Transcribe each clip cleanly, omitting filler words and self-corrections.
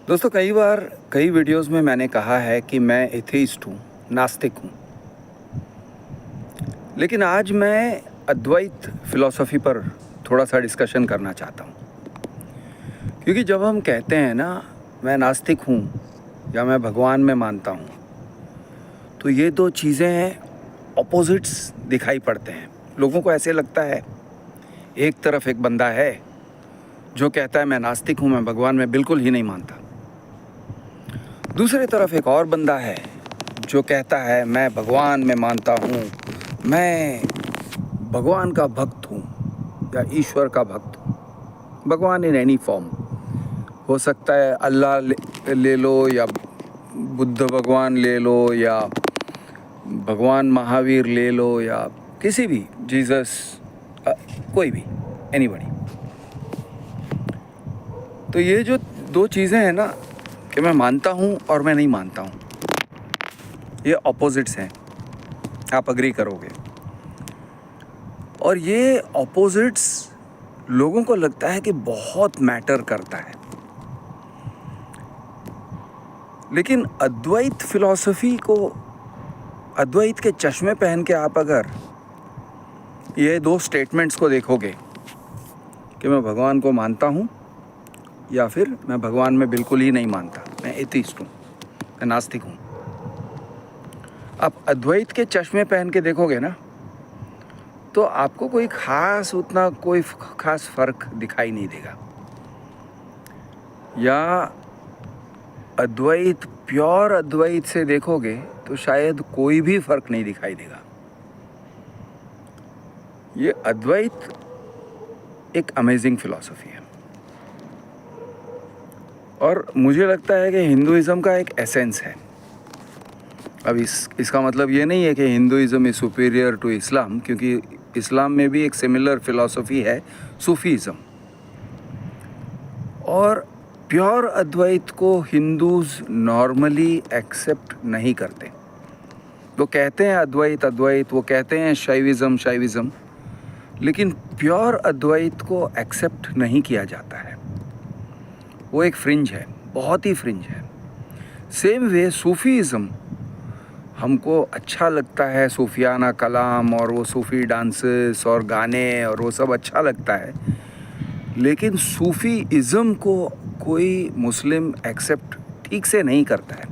दोस्तों कई बार कई वीडियोस में मैंने कहा है कि मैं एथेइस्ट हूँ, नास्तिक हूँ। लेकिन आज मैं अद्वैत फिलॉसफी पर थोड़ा सा डिस्कशन करना चाहता हूँ। क्योंकि जब हम कहते हैं ना मैं नास्तिक हूँ या मैं भगवान में मानता हूँ, तो ये दो चीज़ें ऑपोजिट्स दिखाई पड़ते हैं। लोगों को ऐसे लगता है एक तरफ एक बंदा है जो कहता है मैं नास्तिक हूँ, मैं भगवान में बिल्कुल ही नहीं मानता। दूसरी तरफ एक और बंदा है जो कहता है मैं भगवान में मानता हूँ, मैं भगवान का भक्त हूँ या ईश्वर का भक्त हूँ। भगवान इन एनी फॉर्म हो सकता है, अल्लाह ले लो या बुद्ध भगवान ले लो या भगवान महावीर ले लो या किसी भी जीसस, कोई भी, एनीबॉडी। तो ये जो दो चीज़ें हैं ना कि मैं मानता हूँ और मैं नहीं मानता हूँ, ये ऑपोजिट्स हैं, आप अग्री करोगे। और ये ऑपोजिट्स लोगों को लगता है कि बहुत मैटर करता है। लेकिन अद्वैत फिलॉसफी को, अद्वैत के चश्मे पहन के आप अगर ये दो स्टेटमेंट्स को देखोगे कि मैं भगवान को मानता हूँ या फिर मैं भगवान में बिल्कुल ही नहीं मानता, मैं एथीस्ट हूँ, मैं नास्तिक हूँ, आप अद्वैत के चश्मे पहन के देखोगे ना तो आपको कोई खास फर्क दिखाई नहीं देगा। या अद्वैत, प्योर अद्वैत से देखोगे तो शायद कोई भी फर्क नहीं दिखाई देगा। ये अद्वैत एक अमेजिंग फिलॉसफी है और मुझे लगता है कि हिंदुइज्म का एक एसेंस है। अब इसका मतलब ये नहीं है कि Hinduism is superior to Islam, क्योंकि इस्लाम में भी एक सिमिलर फिलॉसफी है, सूफीज़म। और प्योर अद्वैत को हिंदूज़ नॉर्मली एक्सेप्ट नहीं करते। वो कहते हैं अद्वैत अद्वैत, वो कहते हैं शैविज़म, लेकिन प्योर अद्वैत को एक्सेप्ट नहीं किया जाता है। वो एक फ्रिंज है, बहुत ही फ्रिंज है। सेम वे सूफीज़म, हमको अच्छा लगता है सूफियाना कलाम और वो सूफ़ी डांसेस और गाने और वो सब अच्छा लगता है, लेकिन सूफीज़म को कोई मुस्लिम एक्सेप्ट ठीक से नहीं करता है।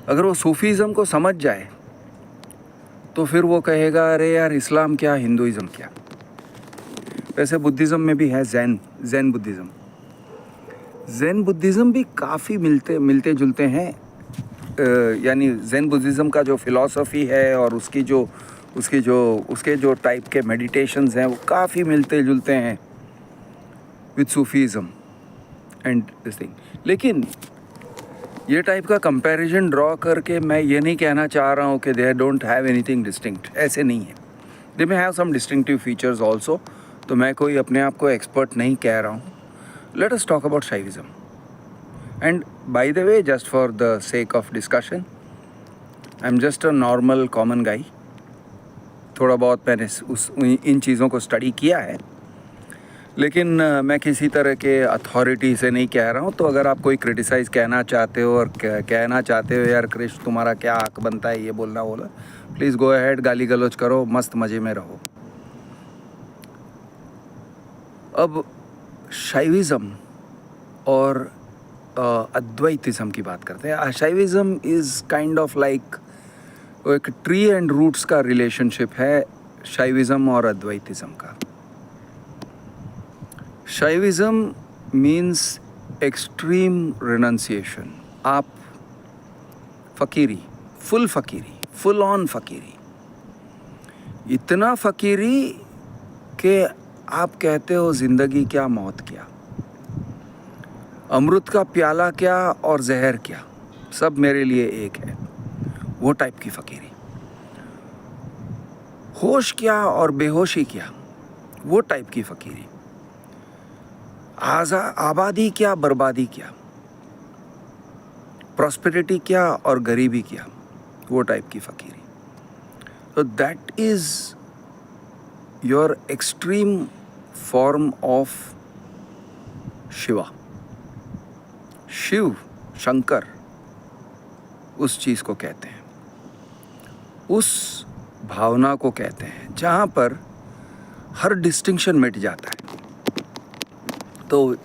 अगर वो सूफीज़म को समझ जाए तो फिर वो कहेगा अरे यार इस्लाम क्या, हिंदुइज़म क्या। वैसे बुद्धिज़्म में भी है ज़ैन बुद्धिज़्म। ज़ैन बुद्धिज़्म भी काफ़ी मिलते जुलते हैं। यानी ज़ैन बुद्धिज़्म का जो फ़िलॉसफी है और उसके जो टाइप के मेडिटेशंस हैं वो काफ़ी मिलते जुलते हैं विद सूफीज़्म एंड दिस थिंग। लेकिन ये टाइप का कंपैरिजन ड्रॉ करके मैं ये नहीं कहना चाह रहा हूँ कि they don't have anything distinct, ऐसे नहीं है। They may have some distinctive features also. तो मैं कोई अपने आप को एक्सपर्ट नहीं कह रहा हूँ। Let us talk about Shaivism. And by the way, just for the sake of discussion, I am just a normal common guy. थोड़ा बहुत मैंने इन चीज़ों को स्टडी किया है, लेकिन मैं किसी तरह के अथॉरिटी से नहीं कह रहा हूँ। तो अगर आप कोई क्रिटिसाइज़ कहना चाहते हो और कहना चाहते हो यार क्रिश तुम्हारा क्या हक बनता है ये बोलना, प्लीज़ गो अहेड, गाली गलौज करो, मस्त मज़े में रहो। अब शैविज़्म और अद्वैतिज़्म की बात करते हैं। शैविज़्म इज़ काइंड ऑफ लाइक एक ट्री एंड रूट्स का रिलेशनशिप है शैविज़्म और अद्वैतिज़्म का। शैविज़्म मीन्स एक्सट्रीम रिनंसिएशन। आप फ़कीरी, फुल ऑन फ़कीरी, इतना फ़कीरी कि आप कहते हो ज़िंदगी क्या मौत क्या, अमृत का प्याला क्या और जहर क्या, सब मेरे लिए एक है, वो टाइप की फ़कीरी। होश क्या और बेहोशी क्या, वो टाइप की फ़कीरी। आबादी क्या बर्बादी क्या, प्रॉस्पेरिटी क्या और गरीबी क्या, वो टाइप की फ़कीरी। तो that is your extreme form of Shiva. Shiv Shankar उस चीज़ को कहते हैं, उस भावना को कहते हैं जहाँ पर हर डिस्टिंक्शन मिट जाता है। तो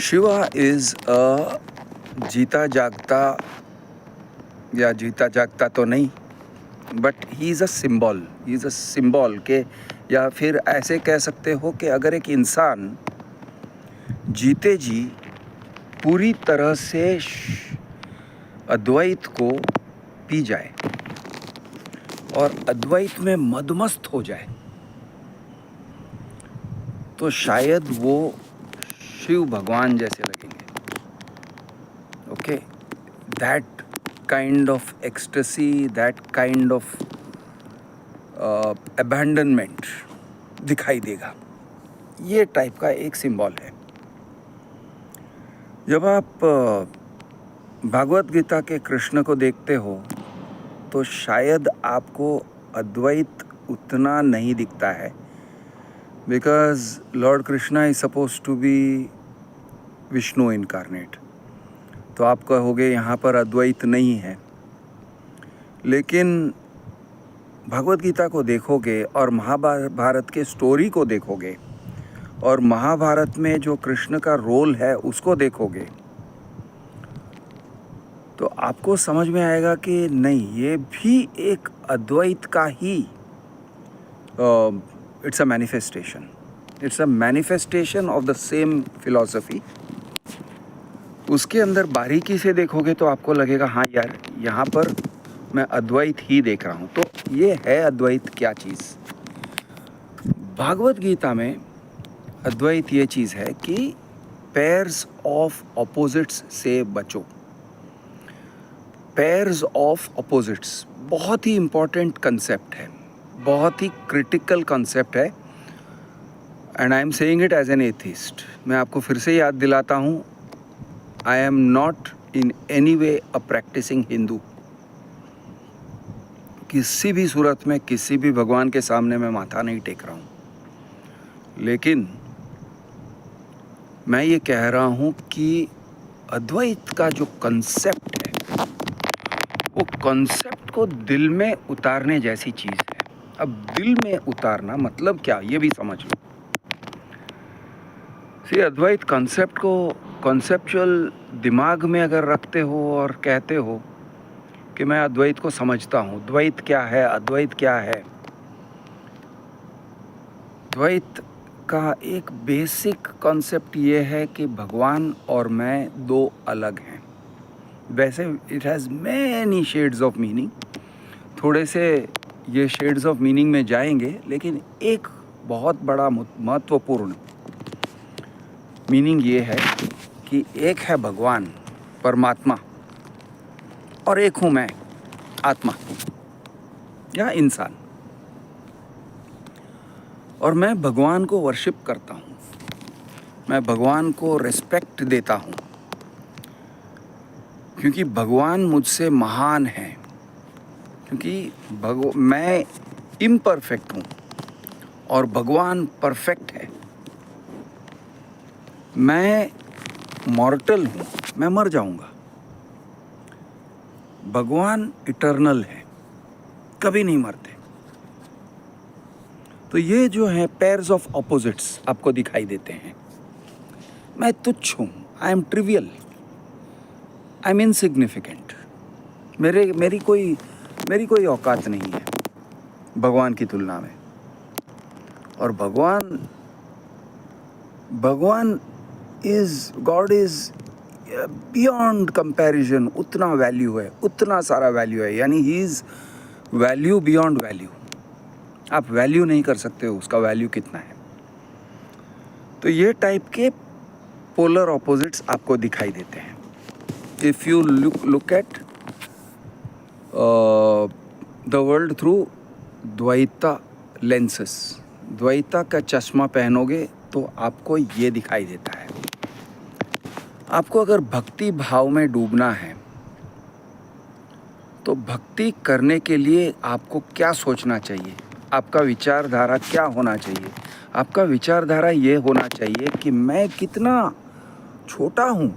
शिवा इज़ अ जीता जागता, या जीता जागता तो नहीं, but he is a symbol के, या फिर ऐसे कह सकते हो कि अगर एक इंसान जीते जी पूरी तरह से अद्वैत को पी जाए और अद्वैत में मदमस्त हो जाए, तो शायद वो शिव भगवान जैसे लगेंगे। Okay, that kind of ecstasy, that kind of abandonment दिखाई देगा। ये टाइप का एक सिंबल है। जब आप भागवत गीता के कृष्ण को देखते हो तो शायद आपको अद्वैत उतना नहीं दिखता है, because Lord Krishna is suppose to be Vishnu incarnate. तो आप कहोगे यहाँ पर अद्वैत नहीं है, लेकिन भगवत गीता को देखोगे और महाभारत के स्टोरी को देखोगे और महाभारत में जो कृष्ण का रोल है उसको देखोगे, तो आपको समझ में आएगा कि नहीं, ये भी एक अद्वैत का ही it's a manifestation of the same philosophy. उसके अंदर बारीकी से देखोगे तो आपको लगेगा हाँ यार, यहाँ पर मैं अद्वैत ही देख रहा हूँ। तो ये है अद्वैत क्या चीज़। भागवत गीता में अद्वैत ये चीज़ है कि पेयर्स ऑफ ऑपोजिट्स से बचो। पेयर्स ऑफ ऑपोजिट्स बहुत ही इम्पॉर्टेंट कंसेप्ट है, बहुत ही क्रिटिकल कंसेप्ट है, and I am saying it as an atheist. मैं आपको फिर से याद दिलाता हूँ, I am not in any way a practising Hindu. किसी भी सूरत में किसी भी भगवान के सामने मैं माथा नहीं टेक रहा हूँ, लेकिन मैं ये कह रहा हूँ कि अद्वैत का जो कंसेप्ट है वो कंसेप्ट को दिल में उतारने जैसी चीज़ है। अब दिल में उतारना मतलब क्या, ये भी समझ लो। अद्वैत कंसेप्ट को कॉन्सेप्चुअल दिमाग में अगर रखते हो और कहते हो कि मैं अद्वैत को समझता हूँ, द्वैत क्या है, अद्वैत क्या है। द्वैत का एक बेसिक कॉन्सेप्ट ये है कि भगवान और मैं दो अलग हैं। वैसे it has many shades of meaning, थोड़े से ये शेड्स ऑफ मीनिंग में जाएंगे, लेकिन एक बहुत बड़ा महत्वपूर्ण मीनिंग ये है कि एक है भगवान परमात्मा और एक हूँ मैं आत्मा या इंसान, और मैं भगवान को वर्शिप करता हूँ, मैं भगवान को रिस्पेक्ट देता हूँ, क्योंकि भगवान मुझसे महान है, क्योंकि मैं इम्परफेक्ट हूँ और भगवान परफेक्ट है। मैं मॉर्टल हूँ, मैं मर जाऊँगा, भगवान इटर्नल है, कभी नहीं मरते। तो ये जो है पेयर्स ऑफ ऑपोजिट्स आपको दिखाई देते हैं। मैं तुच्छ हूँ, I M trivial, I am insignificant, मेरी कोई औकात नहीं है भगवान की तुलना में। और भगवान गॉड इज बियॉन्ड कंपैरिजन, उतना वैल्यू है, उतना सारा वैल्यू है, यानी he is value beyond value. आप वैल्यू नहीं कर सकते हो उसका वैल्यू कितना है। तो ये टाइप के पोलर ऑपोजिट्स आपको दिखाई देते हैं। If you look at the world through Dvaita lenses, Dvaita का चश्मा पहनोगे तो आपको ये दिखाई देता है। आपको अगर भक्ति भाव में डूबना है तो भक्ति करने के लिए आपको क्या सोचना चाहिए, आपका विचारधारा क्या होना चाहिए। आपका विचारधारा ये होना चाहिए कि मैं कितना छोटा हूँ,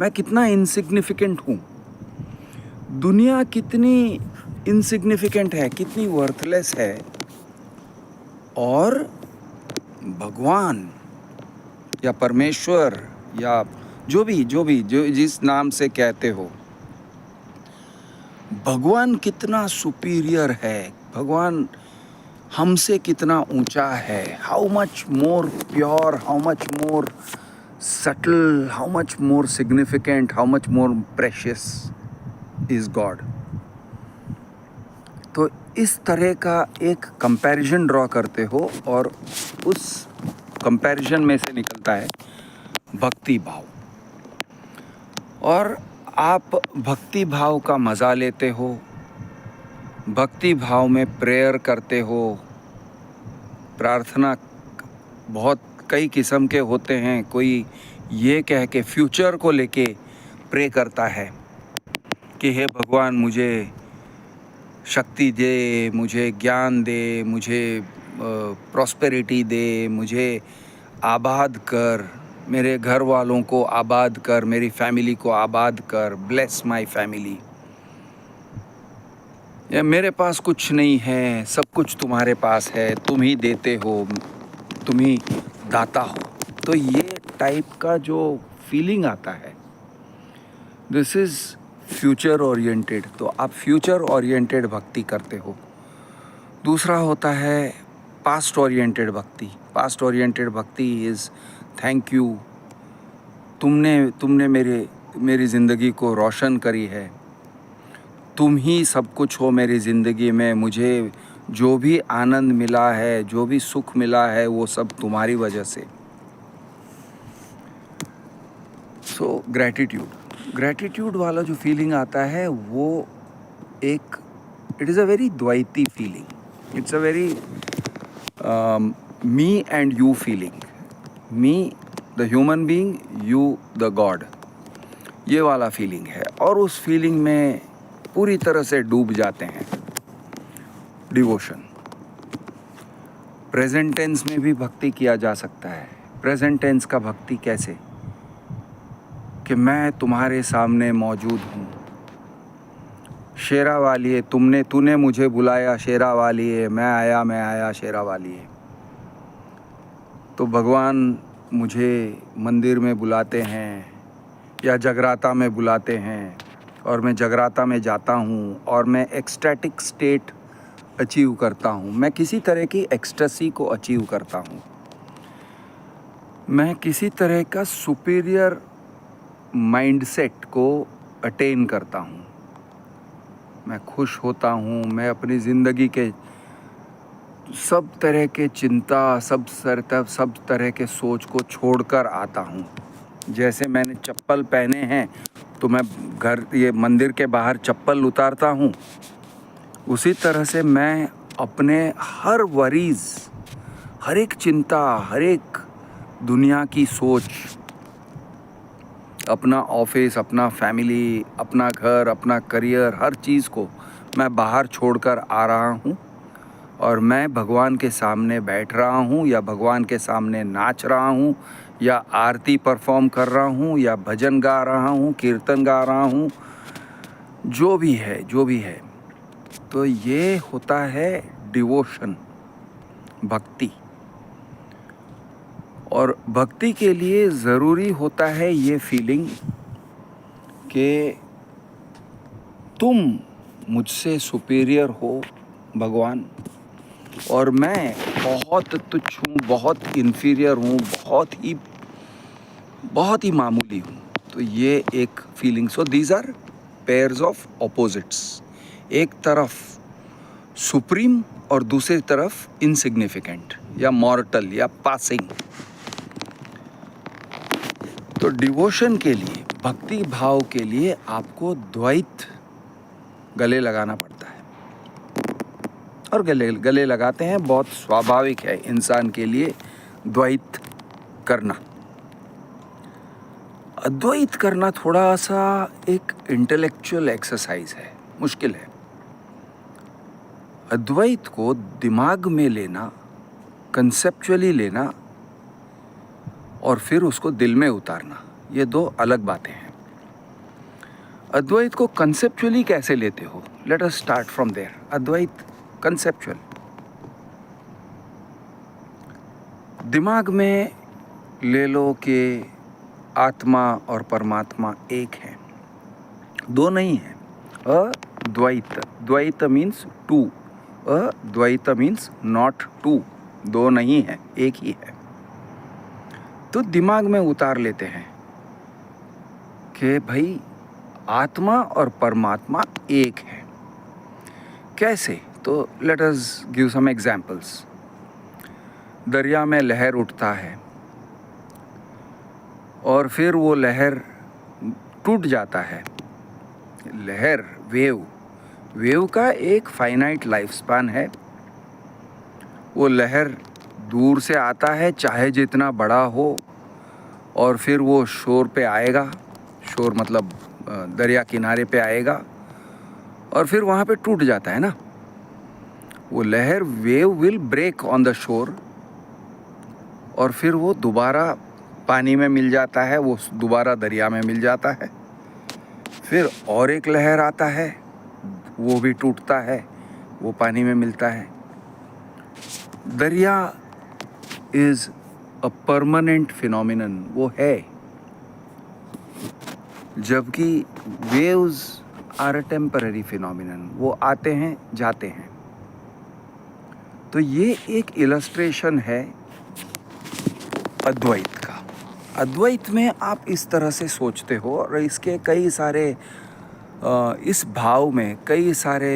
मैं कितना इनसिग्निफिकेंट हूँ, दुनिया कितनी इनसिग्निफिकेंट है, कितनी वर्थलेस है, और भगवान या परमेश्वर या जो जिस नाम से कहते हो, भगवान कितना सुपीरियर है, भगवान हमसे कितना ऊंचा है, how much more pure, how much more subtle, how much more significant, how much more precious is God. तो इस तरह का एक कंपैरिजन ड्रॉ करते हो और उस कंपैरिजन में से निकलता है भक्ति भाव, और आप भक्ति भाव का मज़ा लेते हो, भक्ति भाव में प्रेयर करते हो। प्रार्थना बहुत कई किस्म के होते हैं, कोई ये कह के फ्यूचर को लेके प्रे करता है कि हे भगवान मुझे शक्ति दे, मुझे ज्ञान दे, मुझे प्रॉस्पेरिटी दे, मुझे आबाद कर, मेरे घर वालों को आबाद कर, मेरी फैमिली को आबाद कर, ब्लेस माय फैमिली। या मेरे पास कुछ नहीं है, सब कुछ तुम्हारे पास है, तुम ही देते हो, तुम ही दाता हो। तो ये टाइप का जो फीलिंग आता है, दिस इज़ फ्यूचर ओरिएंटेड। तो आप फ्यूचर ओरिएंटेड भक्ति करते हो। दूसरा होता है पास्ट ओरिएंटेड भक्ति। पास्ट ओरिएंटेड भक्ति इज़ थैंक यू, तुमने मेरी ज़िंदगी को रोशन करी है, तुम ही सब कुछ हो मेरी ज़िंदगी में, मुझे जो भी आनंद मिला है, जो भी सुख मिला है, वो सब तुम्हारी वजह से। सो ग्रैटिट्यूड वाला जो फीलिंग आता है वो एक, it is a very dvaiti feeling, it's a very me and you feeling, me the human being, you the God, ये वाला फीलिंग है। और उस फीलिंग में पूरी तरह से डूब जाते हैं। डिवोशन, प्रेजेंट टेंस में भी भक्ति किया जा सकता है। प्रेजेंट टेंस का भक्ति कैसे, कि मैं तुम्हारे सामने मौजूद हूँ, शेरा वालिए, तूने मुझे बुलाया शेरा वालिए, मैं आया शेरा वालिए। तो भगवान मुझे मंदिर में बुलाते हैं या जगराता में बुलाते हैं, और मैं जगराता में जाता हूँ और मैं एक्सटैटिक स्टेट अचीव करता हूँ, मैं किसी तरह की एक्सटेसी को अचीव करता हूँ, मैं किसी तरह का सुपीरियर माइंडसेट को अटेन करता हूँ, मैं खुश होता हूँ, मैं अपनी ज़िंदगी के सब तरह के चिंता, सब तरह के सोच को छोड़कर आता हूँ। जैसे मैंने चप्पल पहने हैं तो मैं ये मंदिर के बाहर चप्पल उतारता हूँ, उसी तरह से मैं अपने हर वरीज़, हर एक चिंता, हर एक दुनिया की सोच, अपना ऑफिस, अपना फैमिली, अपना घर, अपना करियर, हर चीज़ को मैं बाहर छोड़कर आ रहा हूँ, और मैं भगवान के सामने बैठ रहा हूँ, या भगवान के सामने नाच रहा हूँ, या आरती परफॉर्म कर रहा हूँ, या भजन गा रहा हूँ, कीर्तन गा रहा हूँ, जो भी है। तो ये होता है डिवोशन, भक्ति। और भक्ति के लिए ज़रूरी होता है ये फीलिंग कि तुम मुझसे सुपीरियर हो भगवान, और मैं बहुत तुच्छ हूँ, बहुत इन्फीरियर हूँ, बहुत ही मामूली हूँ। तो ये एक feeling. So these are pairs of opposites, एक तरफ सुप्रीम और दूसरी तरफ इनसिग्निफिकेंट या मॉर्टल या पासिंग। तो डिवोशन के लिए, भक्ति भाव के लिए आपको द्वैत गले लगाना पड़ता है, और गले लगाते हैं, बहुत स्वाभाविक है इंसान के लिए द्वैत करना। अद्वैत करना थोड़ा सा एक इंटेलेक्चुअल एक्सरसाइज है, मुश्किल है। अद्वैत को दिमाग में लेना, कंसेप्चुअली लेना, और फिर उसको दिल में उतारना, ये दो अलग बातें हैं। अद्वैत को कंसेप्चुअली कैसे लेते हो? Let us start from there. Advaita conceptual. दिमाग में ले लो कि आत्मा और परमात्मा एक है, दो नहीं है. Advaita. Dvaita means two. Advaita means not two. दो नहीं है, एक ही है. तो दिमाग में उतार लेते हैं कि भाई आत्मा और परमात्मा एक है. कैसे? तो let us give some examples. दरिया में लहर उठता है और फिर वो लहर टूट जाता है. लहर, वेव का एक फाइनाइट लाइफ स्पैन है. वो लहर दूर से आता है, चाहे जितना बड़ा हो, और फिर वो शोर पे आएगा. शोर मतलब दरिया किनारे पे आएगा और फिर वहाँ पे टूट जाता है ना. वो लहर, wave will break on the shore और फिर वो दोबारा पानी में मिल जाता है, वो दोबारा दरिया में मिल जाता है. फिर और एक लहर आता है, वो भी टूटता है, वो पानी में मिलता है. दरिया इज अ परमानेंट फिनोमिनन, वो है. जबकि waves are a temporary phenomenon, वो आते हैं जाते हैं. तो ये एक इलस्ट्रेशन है अद्वैत का. अद्वैत में आप इस तरह से सोचते हो और इसके कई सारे इस भाव में कई सारे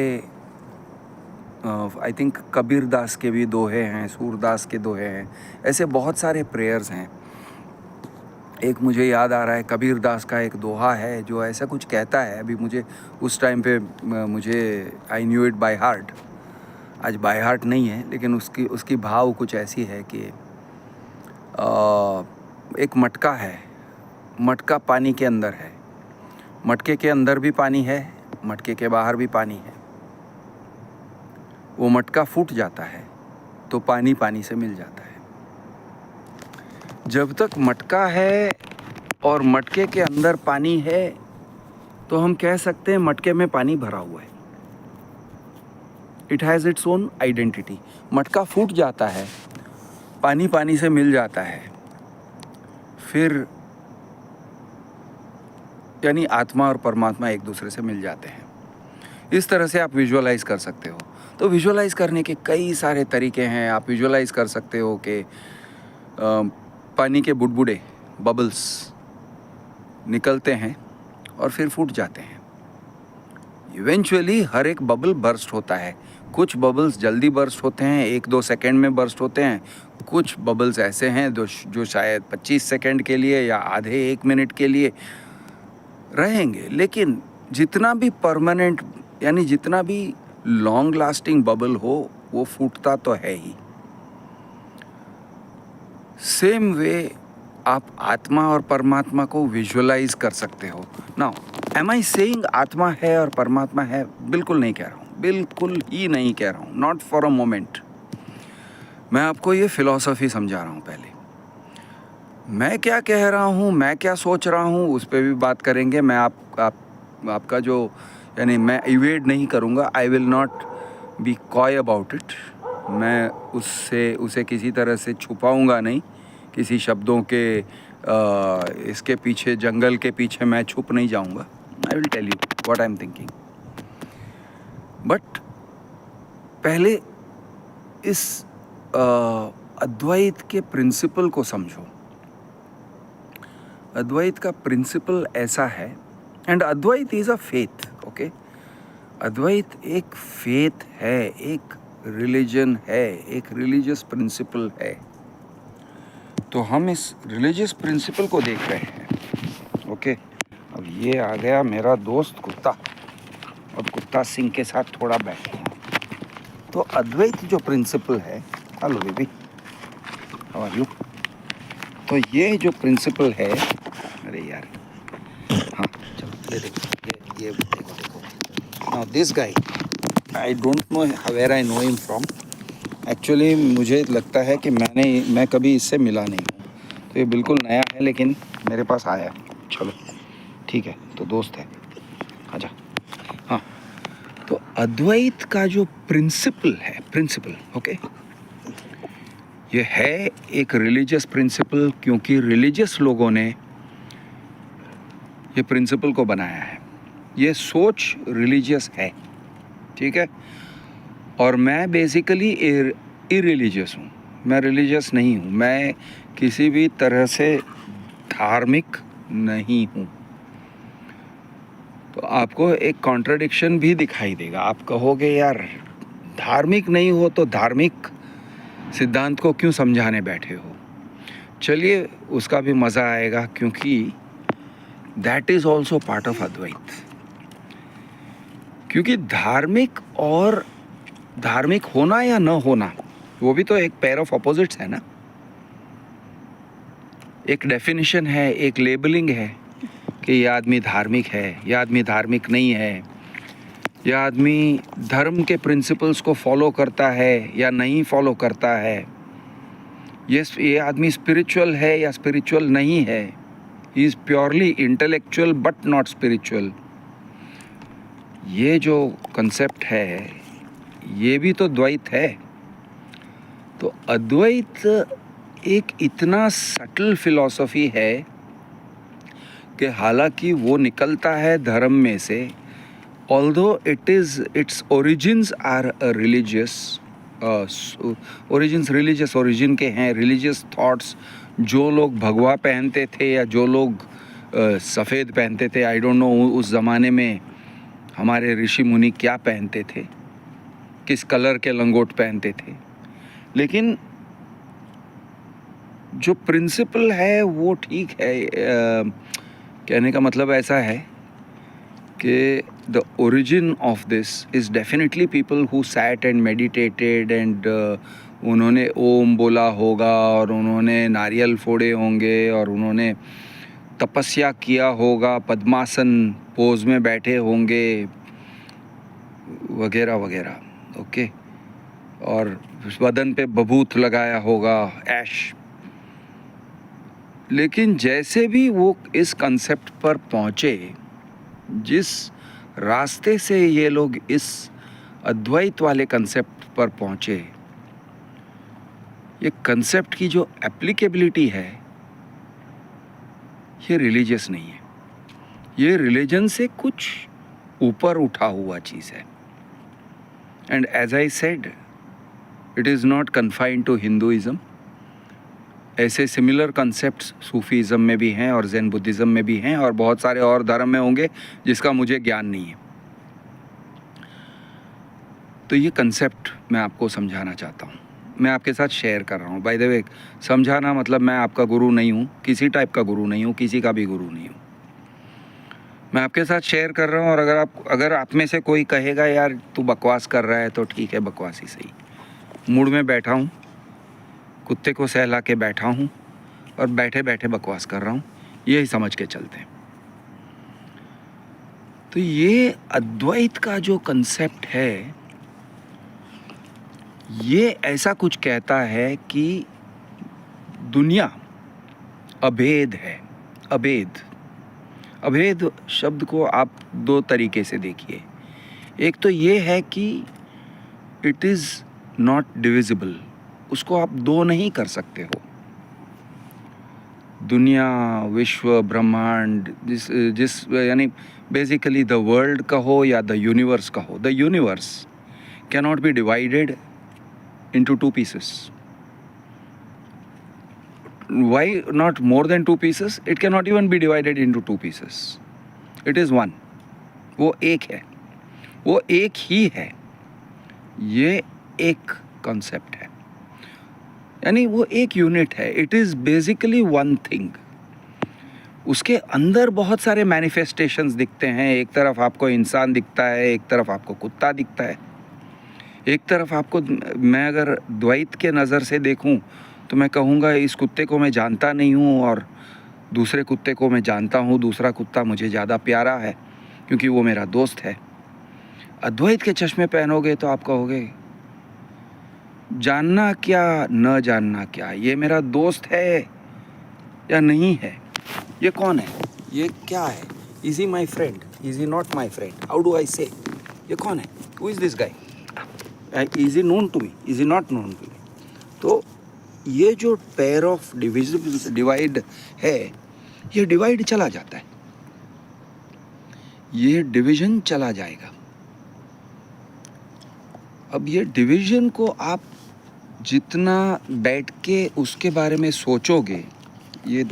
आई थिंक कबीर दास के भी दोहे हैं, सूरदास के दोहे हैं, ऐसे बहुत सारे प्रेयर्स हैं. एक मुझे याद आ रहा है, कबीर दास का एक दोहा है जो ऐसा कुछ कहता है. अभी मुझे उस टाइम पे मुझे I knew it by heart. आज बाय हार्ट नहीं है, लेकिन उसकी भाव कुछ ऐसी है कि एक मटका है, मटका पानी के अंदर है, मटके के अंदर भी पानी है, मटके के बाहर भी पानी है. वो मटका फूट जाता है तो पानी पानी से मिल जाता है. जब तक मटका है और मटके के अंदर पानी है तो हम कह सकते हैं मटके में पानी भरा हुआ है. It has its own identity. मटका फूट जाता है, पानी पानी से मिल जाता है, फिर यानी आत्मा और परमात्मा एक दूसरे से मिल जाते हैं. इस तरह से आप विजुअलाइज कर सकते हो. तो विजुअलाइज करने के कई सारे तरीके हैं. आप विजुअलाइज कर सकते हो कि पानी के बुडबुडे, बबल्स निकलते हैं और फिर फूट जाते हैं. इवेंचुअली हर एक बबल बर्स्ट होता है. कुछ बबल्स जल्दी बर्स्ट होते हैं, 1-2 सेकेंड में बर्स्ट होते हैं. कुछ बबल्स ऐसे हैं जो शायद 25 सेकेंड के लिए या आधे 1 मिनट के लिए रहेंगे. लेकिन जितना भी परमानेंट यानी जितना भी लॉन्ग लास्टिंग बबल हो वो फूटता तो है ही. सेम वे आप आत्मा और परमात्मा को विजुअलाइज कर सकते हो. नाउ एम आई सेइंग आत्मा है और परमात्मा है? बिल्कुल नहीं कह रहा हूँ, बिल्कुल ही नहीं कह रहा हूँ. Not for a moment. मैं आपको ये फिलॉसफी समझा रहा हूँ. पहले मैं क्या कह रहा हूँ, मैं क्या सोच रहा हूँ, उस पर भी बात करेंगे. मैं आपका जो यानी मैं इवेड नहीं करूँगा. I will not be coy about it. मैं उसे किसी तरह से छुपाऊँगा नहीं. किसी शब्दों के इसके पीछे, जंगल के पीछे मैं छुप नहीं जाऊँगा. I will tell you what I am thinking. But पहले इस अद्वैत के प्रिंसिपल को समझो. अद्वैत का प्रिंसिपल ऐसा है, and Advaita is a faith. Okay, Advaita एक फेथ है, एक रिलीजन है, एक रिलीजियस प्रिंसिपल है. तो हम इस रिलीजियस प्रिंसिपल को देख रहे हैं. ओके, अब ये आ गया मेरा दोस्त कुत्ता, और कुत्ता सिंह के साथ थोड़ा बैठे हैं. तो अद्वैत जो प्रिंसिपल है, hello baby, how are you. तो ये जो प्रिंसिपल है, अरे यार, हाँ चलो ये देखो, ये देखो. Now this guy, I don't know where I know him from. Actually मुझे लगता है कि मैं कभी इससे मिला नहीं हूँ. तो ये बिल्कुल नया है, लेकिन मेरे पास आया. चलो ठीक है, तो दोस्त है. आजा। हाँ, तो अद्वैत का जो प्रिंसिपल ओके, ये है एक रिलीजियस प्रिंसिपल, क्योंकि रिलीजियस लोगों ने ये प्रिंसिपल को बनाया है। ये सोच रिलीजियस है, ठीक है। और मैं बेसिकली इरिलीजियस हूँ, मैं रिलीजियस नहीं हूँ, मैं किसी भी तरह से धार्मिक नहीं हूँ। तो आपको एक कॉन्ट्रडिक्शन भी दिखाई देगा। आप कहोगे यार धार्मिक नहीं हो तो धार्मिक सिद्धांत को क्यों समझाने बैठे हो। चलिए उसका भी मज़ा आएगा, क्योंकि that is also part of Advaita. क्योंकि धार्मिक होना या न होना, वो भी तो एक पेयर ऑफ ऑपोजिट्स है ना। एक डेफिनेशन है, एक लेबलिंग है कि ये आदमी धार्मिक है, ये आदमी धार्मिक नहीं है, ये आदमी धर्म के प्रिंसिपल्स को फॉलो करता है या नहीं फॉलो करता है, ये आदमी स्पिरिचुअल है या स्पिरिचुअल नहीं है, he is purely intellectual but not spiritual. ये जो कंसेप्ट है, ये भी तो द्वैत है। तो अद्वैत एक इतना सटल फिलॉसफी है कि हालांकि वो निकलता है धर्म में से, although its origins are religious origin के हैं, रिलीजियस थॉट्स। जो लोग भगवा पहनते थे या जो लोग सफ़ेद पहनते थे, आई डोंट नो उस ज़माने में हमारे ऋषि मुनि क्या पहनते थे, किस कलर के लंगोट पहनते थे, लेकिन जो प्रिंसिपल है वो ठीक है। कहने का मतलब ऐसा है कि the origin of this is definitely people who sat and meditated and उन्होंने ओम बोला होगा और उन्होंने नारियल फोड़े होंगे और उन्होंने तपस्या किया होगा, पद्मासन पोज में बैठे होंगे वगैरह वगैरह, ओके। और बदन पे बबूत लगाया होगा, ऐश। लेकिन जैसे भी वो इस कंसेप्ट पर पहुँचे, जिस रास्ते से ये लोग इस अद्वैत वाले कंसेप्ट पर पहुँचे, ये कंसेप्ट की जो एप्लीकेबिलिटी है ये रिलीजियस नहीं है, ये रिलीजन से कुछ ऊपर उठा हुआ चीज़ है। And as I said, it is not confined to Hinduism. ऐसे सिमिलर कंसेप्ट्स सूफीज़म में भी हैं और जैन बुद्धिज़्म में भी हैं और बहुत सारे और धर्म में होंगे जिसका मुझे ज्ञान नहीं है। तो ये कंसेप्ट मैं आपको समझाना चाहता हूँ, मैं आपके साथ शेयर कर रहा हूँ। बाय द वे, समझाना मतलब मैं आपका गुरु नहीं हूँ, किसी टाइप का गुरु नहीं हूँ, किसी का भी गुरु नहीं हूँ। मैं आपके साथ शेयर कर रहा हूँ। और अगर आप में से कोई कहेगा यार तू बकवास कर रहा है, तो ठीक है, बकवास ही सही। मूड में बैठा हूँ, कुत्ते को सहला के बैठा हूँ और बैठे बैठे बकवास कर रहा हूँ, यही समझ के चलते हैं। तो ये अद्वैत का जो कंसेप्ट है, ये ऐसा कुछ कहता है कि दुनिया अभेद है। अभेद शब्द को आप दो तरीके से देखिए। एक तो ये है कि इट इज़ नॉट डिविजिबल, उसको आप दो नहीं कर सकते हो। दुनिया, विश्व, ब्रह्मांड, जिस यानी बेसिकली द वर्ल्ड कहो या द यूनिवर्स कहो, the universe cannot be divided into two pieces. Why not more than two pieces? It cannot even be divided into two pieces. It is one. वो एक है, वो एक ही है। ये एक concept है, यानी वो एक यूनिट है। It is basically one thing. उसके अंदर बहुत सारे मैनिफेस्टेशंस दिखते हैं। एक तरफ आपको इंसान दिखता है, एक तरफ आपको कुत्ता दिखता है, एक तरफ आपको, मैं अगर द्वैत के नज़र से देखूं तो मैं कहूँगा इस कुत्ते को मैं जानता नहीं हूँ और दूसरे कुत्ते को मैं जानता हूँ। दूसरा कुत्ता मुझे ज़्यादा प्यारा है क्योंकि वो मेरा दोस्त है। अद्वैत के चश्मे पहनोगे तो आप कहोगे जानना क्या न जानना क्या, ये मेरा दोस्त है या नहीं है, ये कौन है, ये क्या है, is he my friend. Is he not my friend? How do I say? ये कौन है? Who is this guy? Is he known to me? Is he not known to me? तो ये जो पेयर ऑफ डिवाइड है, ये divide चला जाता है, ये डिवीजन चला जाएगा। अब ये डिवीजन को आप जितना बैठ के उसके बारे में सोचोगे, ये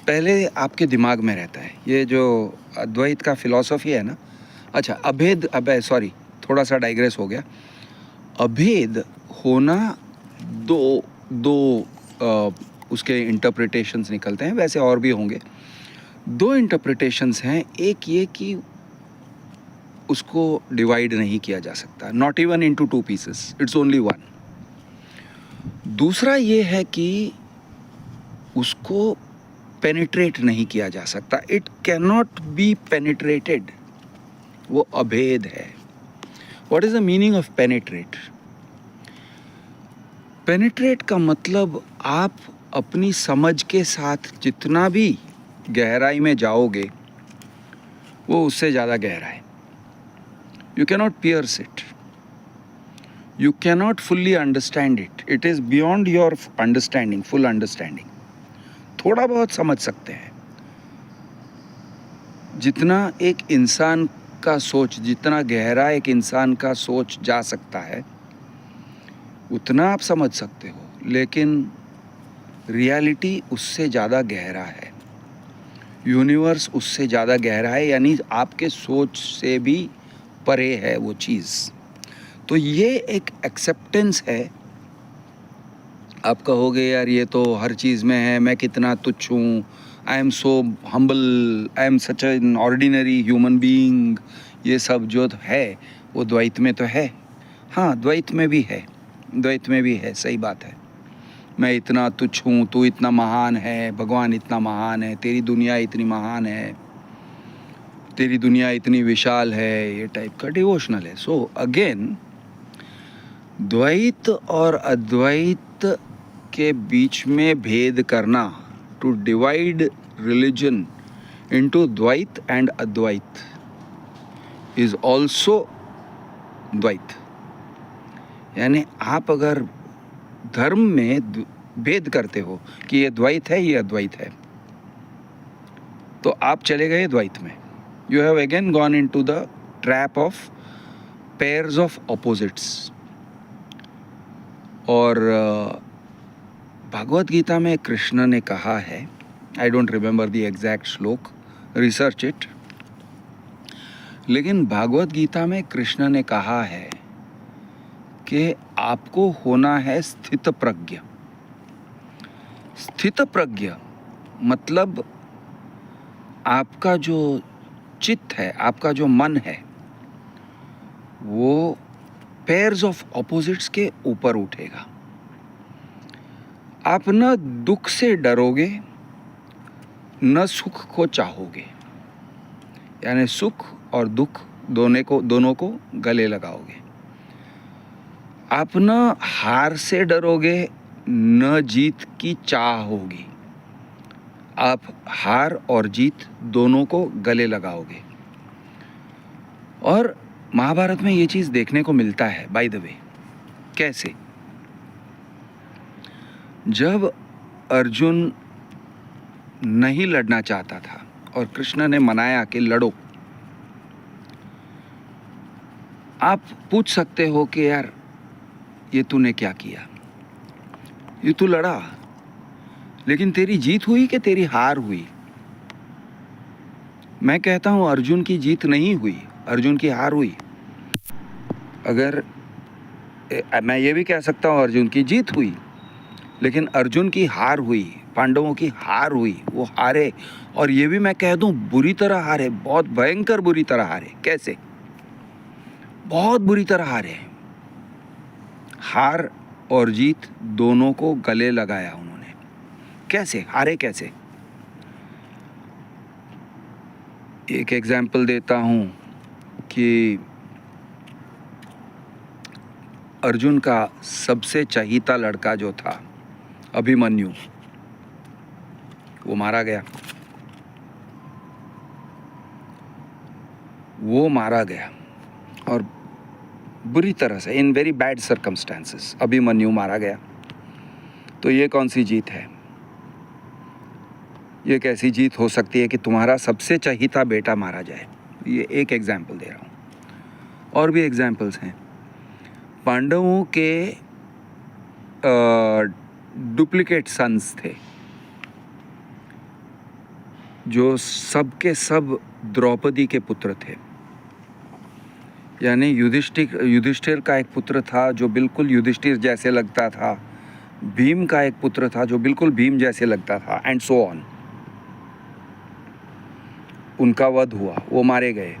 पहले आपके दिमाग में रहता है। ये जो अद्वैत का फिलॉसफी है ना, अच्छा अभेद, सॉरी थोड़ा सा डाइग्रेस हो गया। अभेद होना दो उसके इंटरप्रिटेशंस निकलते हैं, वैसे और भी होंगे। दो इंटरप्रिटेशंस हैं। एक ये कि उसको डिवाइड नहीं किया जा सकता, not even into two pieces, it's only one. दूसरा ये है कि उसको पेनिट्रेट नहीं किया जा सकता, it can not be penetrated, वो अभेद है। What is the meaning of penetrate? Penetrate का मतलब आप अपनी समझ के साथ जितना भी गहराई में जाओगे, वो उससे ज़्यादा गहरा है। You cannot pierce it, you cannot fully understand it, it is beyond your understanding, full understanding. थोड़ा बहुत समझ सकते हैं, जितना एक इंसान का सोच, जितना गहरा एक इंसान का सोच जा सकता है, उतना आप समझ सकते हो, लेकिन रियलिटी उससे ज़्यादा गहरा है, यूनिवर्स उससे ज़्यादा गहरा है, यानी आपके सोच से भी परे है वो चीज़। तो ये एक एक्सेप्टेंस है। आप कहोगे यार ये तो हर चीज़ में है, मैं कितना तुच्छ हूँ, I am so humble, I am such an ordinary human being, ये सब जो है वो द्वैत में तो है। हाँ, द्वैत में भी है, द्वैत में भी है, सही बात है। मैं इतना तुच्छ हूँ, तू इतना महान है, भगवान इतना महान है, तेरी दुनिया इतनी महान है, तेरी दुनिया इतनी विशाल है, ये टाइप का डिवोशनल है। सो अगेन, द्वैत और अद्वैत के बीच में भेद करना, टू डिवाइड रिलीजन इनटू द्वैत एंड अद्वैत इज ऑल्सो द्वैत। यानी आप अगर धर्म में भेद करते हो कि ये द्वैत है, ये अद्वैत है, तो आप चले गए द्वैत में। You have again gone into the trap of pairs of opposites. और भागवत गीता में कृष्ण ने कहा है, I don't remember the exact श्लोक, रिसर्च इट, लेकिन भागवत गीता में कृष्ण ने कहा है कि आपको होना है स्थित प्रज्ञ। स्थित प्रज्ञ मतलब आपका जो चित्त है, आपका जो मन है, वो पेयर्स ऑफ ऑपोजिट्स के ऊपर उठेगा। आप न दुख से डरोगे, न सुख को चाहोगे, यानी सुख और दुख दोनों को गले लगाओगे। आप न हार से डरोगे, न जीत की चाह होगी, आप हार और जीत दोनों को गले लगाओगे। और महाभारत में ये चीज़ देखने को मिलता है, बाय द वे। कैसे? जब अर्जुन नहीं लड़ना चाहता था और कृष्ण ने मनाया कि लड़ो, आप पूछ सकते हो कि यार ये तूने क्या किया, ये तू लड़ा, लेकिन तेरी जीत हुई कि तेरी हार हुई? मैं कहता हूं अर्जुन की जीत नहीं हुई, अर्जुन की हार हुई। अगर मैं ये भी कह सकता हूं अर्जुन की जीत हुई, लेकिन अर्जुन की हार हुई, पांडवों की हार हुई, वो हारे। और ये भी मैं कह दूं बुरी तरह हारे, बहुत भयंकर बुरी तरह हारे। कैसे? बहुत बुरी तरह हारे। हार और जीत दोनों को गले लगाया उन्होंने। कैसे हारे? कैसे? एक एग्जाम्पल देता हूं कि अर्जुन का सबसे चहीता लड़का जो था अभिमन्यु, वो मारा गया। वो मारा गया और बुरी तरह से, in very bad circumstances Abhimanyu मारा गया। तो ये कौन सी जीत है? ये कैसी जीत हो सकती है कि तुम्हारा सबसे चहीता बेटा मारा जाए? ये एक एग्जाम्पल दे रहा हूँ, और भी एग्जाम्पल्स हैं। पांडवों के डुप्लीकेट सन्स थे जो सबके सब द्रौपदी के पुत्र थे। यानी युधिष्ठिर का एक पुत्र था जो बिल्कुल युधिष्ठिर जैसे लगता था, भीम का एक पुत्र था जो बिल्कुल भीम जैसे लगता था, एंड सो ऑन। उनका वध हुआ, वो मारे गए।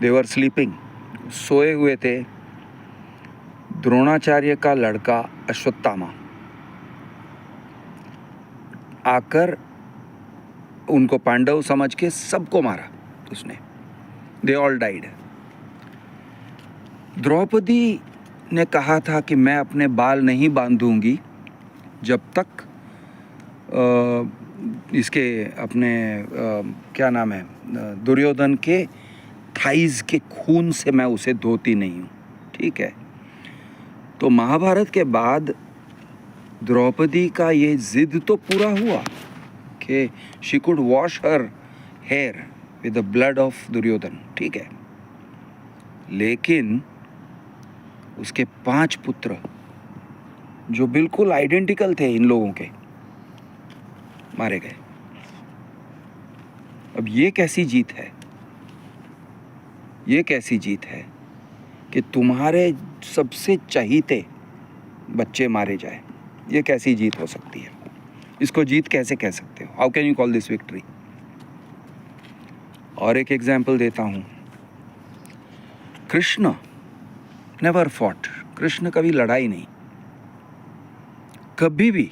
दे वर स्लीपिंग, सोए हुए थे। द्रोणाचार्य का लड़का अश्वत्थामा आकर उनको पांडव समझ के सबको मारा उसने। They all died. द्रौपदी ने कहा था कि मैं अपने बाल नहीं बांधूंगी जब तक इसके अपने क्या नाम है, दुर्योधन के थाइज के खून से मैं उसे धोती नहीं हूँ। ठीक है। तो महाभारत के बाद द्रौपदी का ये जिद तो पूरा हुआ कि she could wash her hair with the blood of Duryodhana. ठीक है। लेकिन उसके 5 पुत्र जो बिल्कुल आइडेंटिकल थे इन लोगों के, मारे गए। अब ये कैसी जीत है? ये कैसी जीत है कि तुम्हारे सबसे चहीते बच्चे मारे जाए? ये कैसी जीत हो सकती है? इसको जीत कैसे कह सकते हो? How can you call this victory? और एक एग्जाम्पल देता हूँ। Krishna never fought. कृष्ण कभी लड़ाई नहीं, कभी भी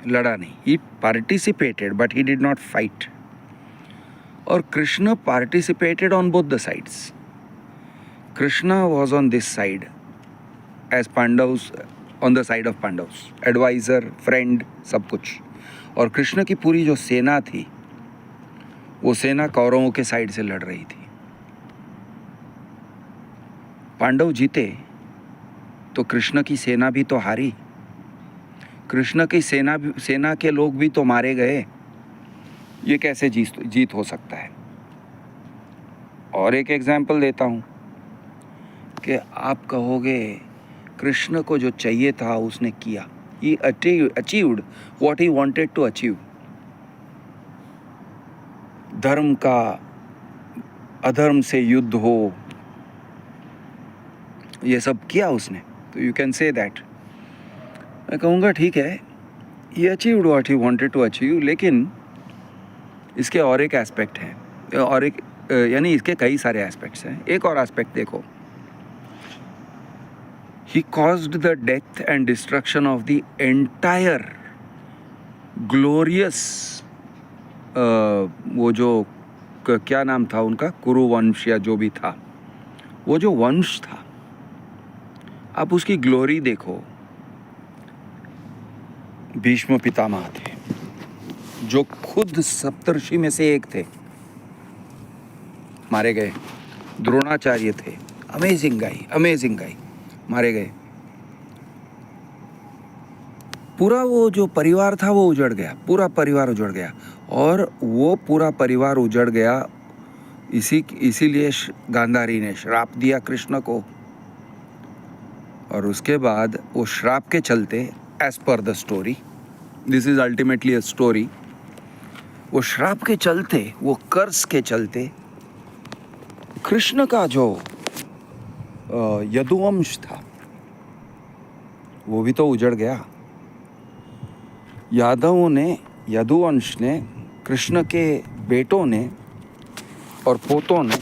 लड़ा नहीं। He participated but he did not fight. और Krishna participated on both the sides. Krishna was on this side as Pandavs, on the side of Pandavs, adviser, friend, सब कुछ। और कृष्ण की पूरी जो सेना थी वो सेना कौरवों के साइड से लड़ रही थी। पांडव जीते तो कृष्ण की सेना भी तो हारी। कृष्ण की सेना के लोग भी तो मारे गए। ये कैसे जीत हो सकता है? और एक एग्जाम्पल देता हूँ कि आप कहोगे कृष्ण को जो चाहिए था उसने किया। He achieved what he wanted to achieve. धर्म का अधर्म से युद्ध हो, ये सब किया उसने। तो यू कैन से दैट। मैं कहूँगा ठीक है, ये achieved what he wanted to achieve. लेकिन इसके और एक एस्पेक्ट है, और एक यानी इसके कई सारे एस्पेक्ट्स हैं। एक और एस्पेक्ट देखो। He caused the death and destruction of the entire glorious वो जो क्या नाम था उनका, कुरु वंश या जो भी था, वो जो वंश था, आप उसकी ग्लोरी देखो। भीष्म पितामह थे जो खुद सप्तर्षि में से एक थे, मारे गए। द्रोणाचार्य थे, अमेजिंग गाई, मारे गए। पूरा वो जो परिवार था वो उजड़ गया, पूरा परिवार उजड़ गया। और वो पूरा परिवार उजड़ गया इसीलिए गांधारी ने श्राप दिया कृष्ण को। और उसके बाद वो श्राप के चलते, as per the story, this is ultimately a story, वो श्राप के चलते, वो कर्ज के चलते कृष्ण का जो यदुवंश था वो भी तो उजड़ गया। यदुवंश ने, कृष्ण के बेटों ने और पोतों ने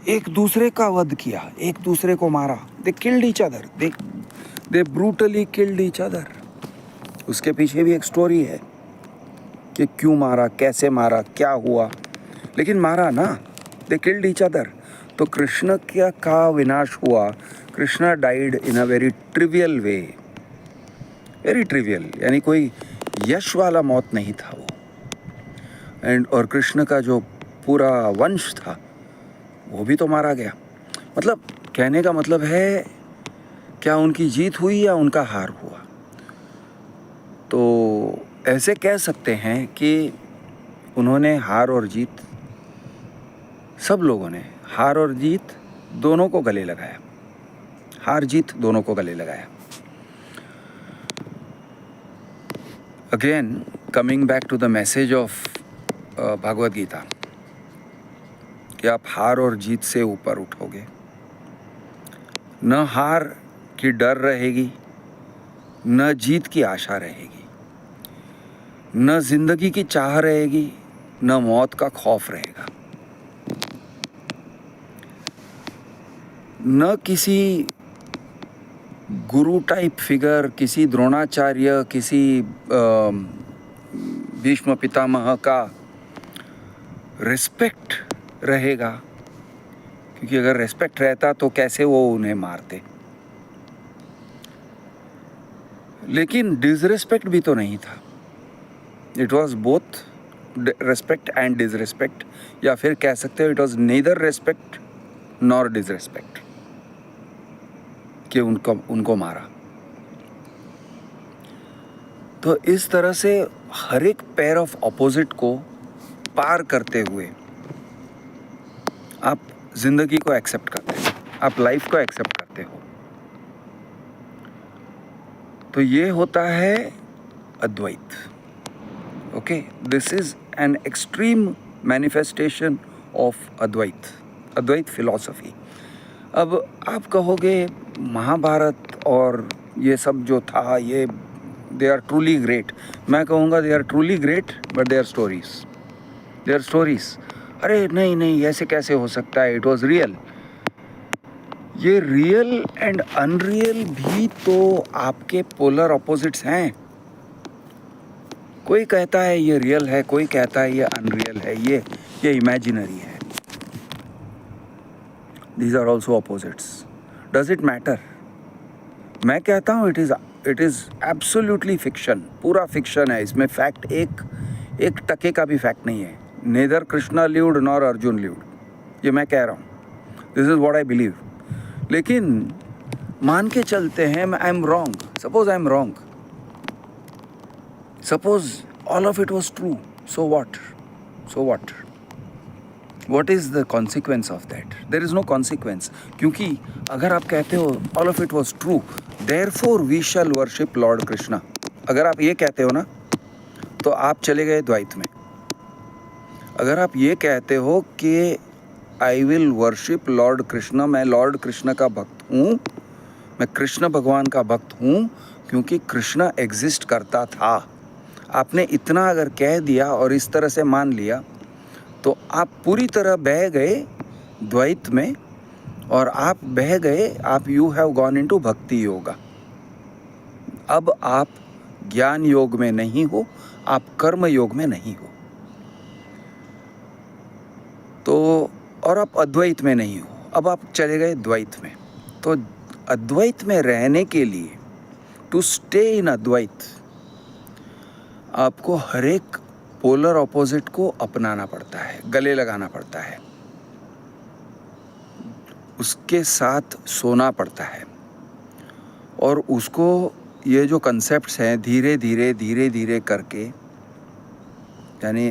एक दूसरे का वध किया, एक दूसरे को मारा। They killed each other, they brutally killed each other. उसके पीछे भी एक स्टोरी है कि क्यों मारा, कैसे मारा, क्या हुआ, लेकिन मारा ना। They killed each other. तो कृष्ण का विनाश हुआ। Krishna died in a very trivial way, very trivial, यानी कोई यश वाला मौत नहीं था वो। और कृष्ण का जो पूरा वंश था वो भी तो मारा गया। मतलब कहने का मतलब है, क्या उनकी जीत हुई या उनका हार हुआ? तो ऐसे कह सकते हैं कि उन्होंने हार और जीत, सब लोगों ने हार और जीत दोनों को गले लगाया, हार जीत दोनों को गले लगाया। Again coming back to the message of Bhagavad Gita, कि आप हार और जीत से ऊपर उठोगे, न हार की डर रहेगी, न जीत की आशा रहेगी, न जिंदगी की चाह रहेगी, न मौत का खौफ रहेगा, न किसी गुरु टाइप फिगर, किसी द्रोणाचार्य, किसी भीष्म पितामह का रिस्पेक्ट रहेगा, क्योंकि अगर रिस्पेक्ट रहता तो कैसे वो उन्हें मारते। लेकिन डिसरिस्पेक्ट भी तो नहीं था, it was both respect and disrespect, या फिर कह सकते हो it was neither respect nor disrespect कि उनको मारा। तो इस तरह से हर एक पेयर ऑफ ऑपोजिट को पार करते हुए आप जिंदगी को एक्सेप्ट करते हो, आप लाइफ को एक्सेप्ट करते हो। तो ये होता है Advaita. Okay, this is an extreme manifestation of Advaita philosophy. अब आप कहोगे महाभारत और ये सब जो था, ये दे आर ट्रूली ग्रेट। मैं कहूँगा they are truly great but they are stories. अरे नहीं नहीं, ऐसे कैसे हो सकता है, इट वॉज रियल। ये रियल एंड अनरियल भी तो आपके पोलर ऑपोजिट्स हैं। कोई कहता है ये रियल है, कोई कहता है ये अनरियल है, ये इमेजिनरी है। These are also opposites. Does it matter? मैं कहता हूँ it is absolutely fiction, पूरा fiction है। इसमें फैक्ट एक टके का भी फैक्ट नहीं है। Neither Krishna lived nor Arjun lived, ये मैं कह रहा हूँ। This is what I believe. लेकिन मान के चलते हैं I am wrong. Suppose I am wrong. Suppose all of it was true. So what? What is the consequence of that? There is no consequence. क्योंकि अगर आप कहते हो all of it was true, therefore we shall worship Lord Krishna, अगर आप ये कहते हो ना, तो आप चले गए द्वैत में। अगर आप ये कहते हो कि I will worship Lord Krishna, मैं लॉर्ड कृष्ण का भक्त हूँ, मैं कृष्ण भगवान का भक्त हूँ क्योंकि कृष्ण एग्जिस्ट करता था, आपने इतना अगर कह दिया और इस तरह से मान लिया, तो आप पूरी तरह बह गए द्वैत में, और आप बह गए, आप यू हैव गॉन इनटू भक्ति योगा। अब आप ज्ञान योग में नहीं हो, आप कर्म योग में नहीं हो, तो और आप अद्वैत में नहीं हो, अब आप चले गए द्वैत में। तो अद्वैत में रहने के लिए, टू स्टे इन अद्वैत, आपको हर एक पोलर ऑपोजिट को अपनाना पड़ता है, गले लगाना पड़ता है, उसके साथ सोना पड़ता है, और उसको ये जो कंसेप्ट्स हैं धीरे धीरे करके, यानी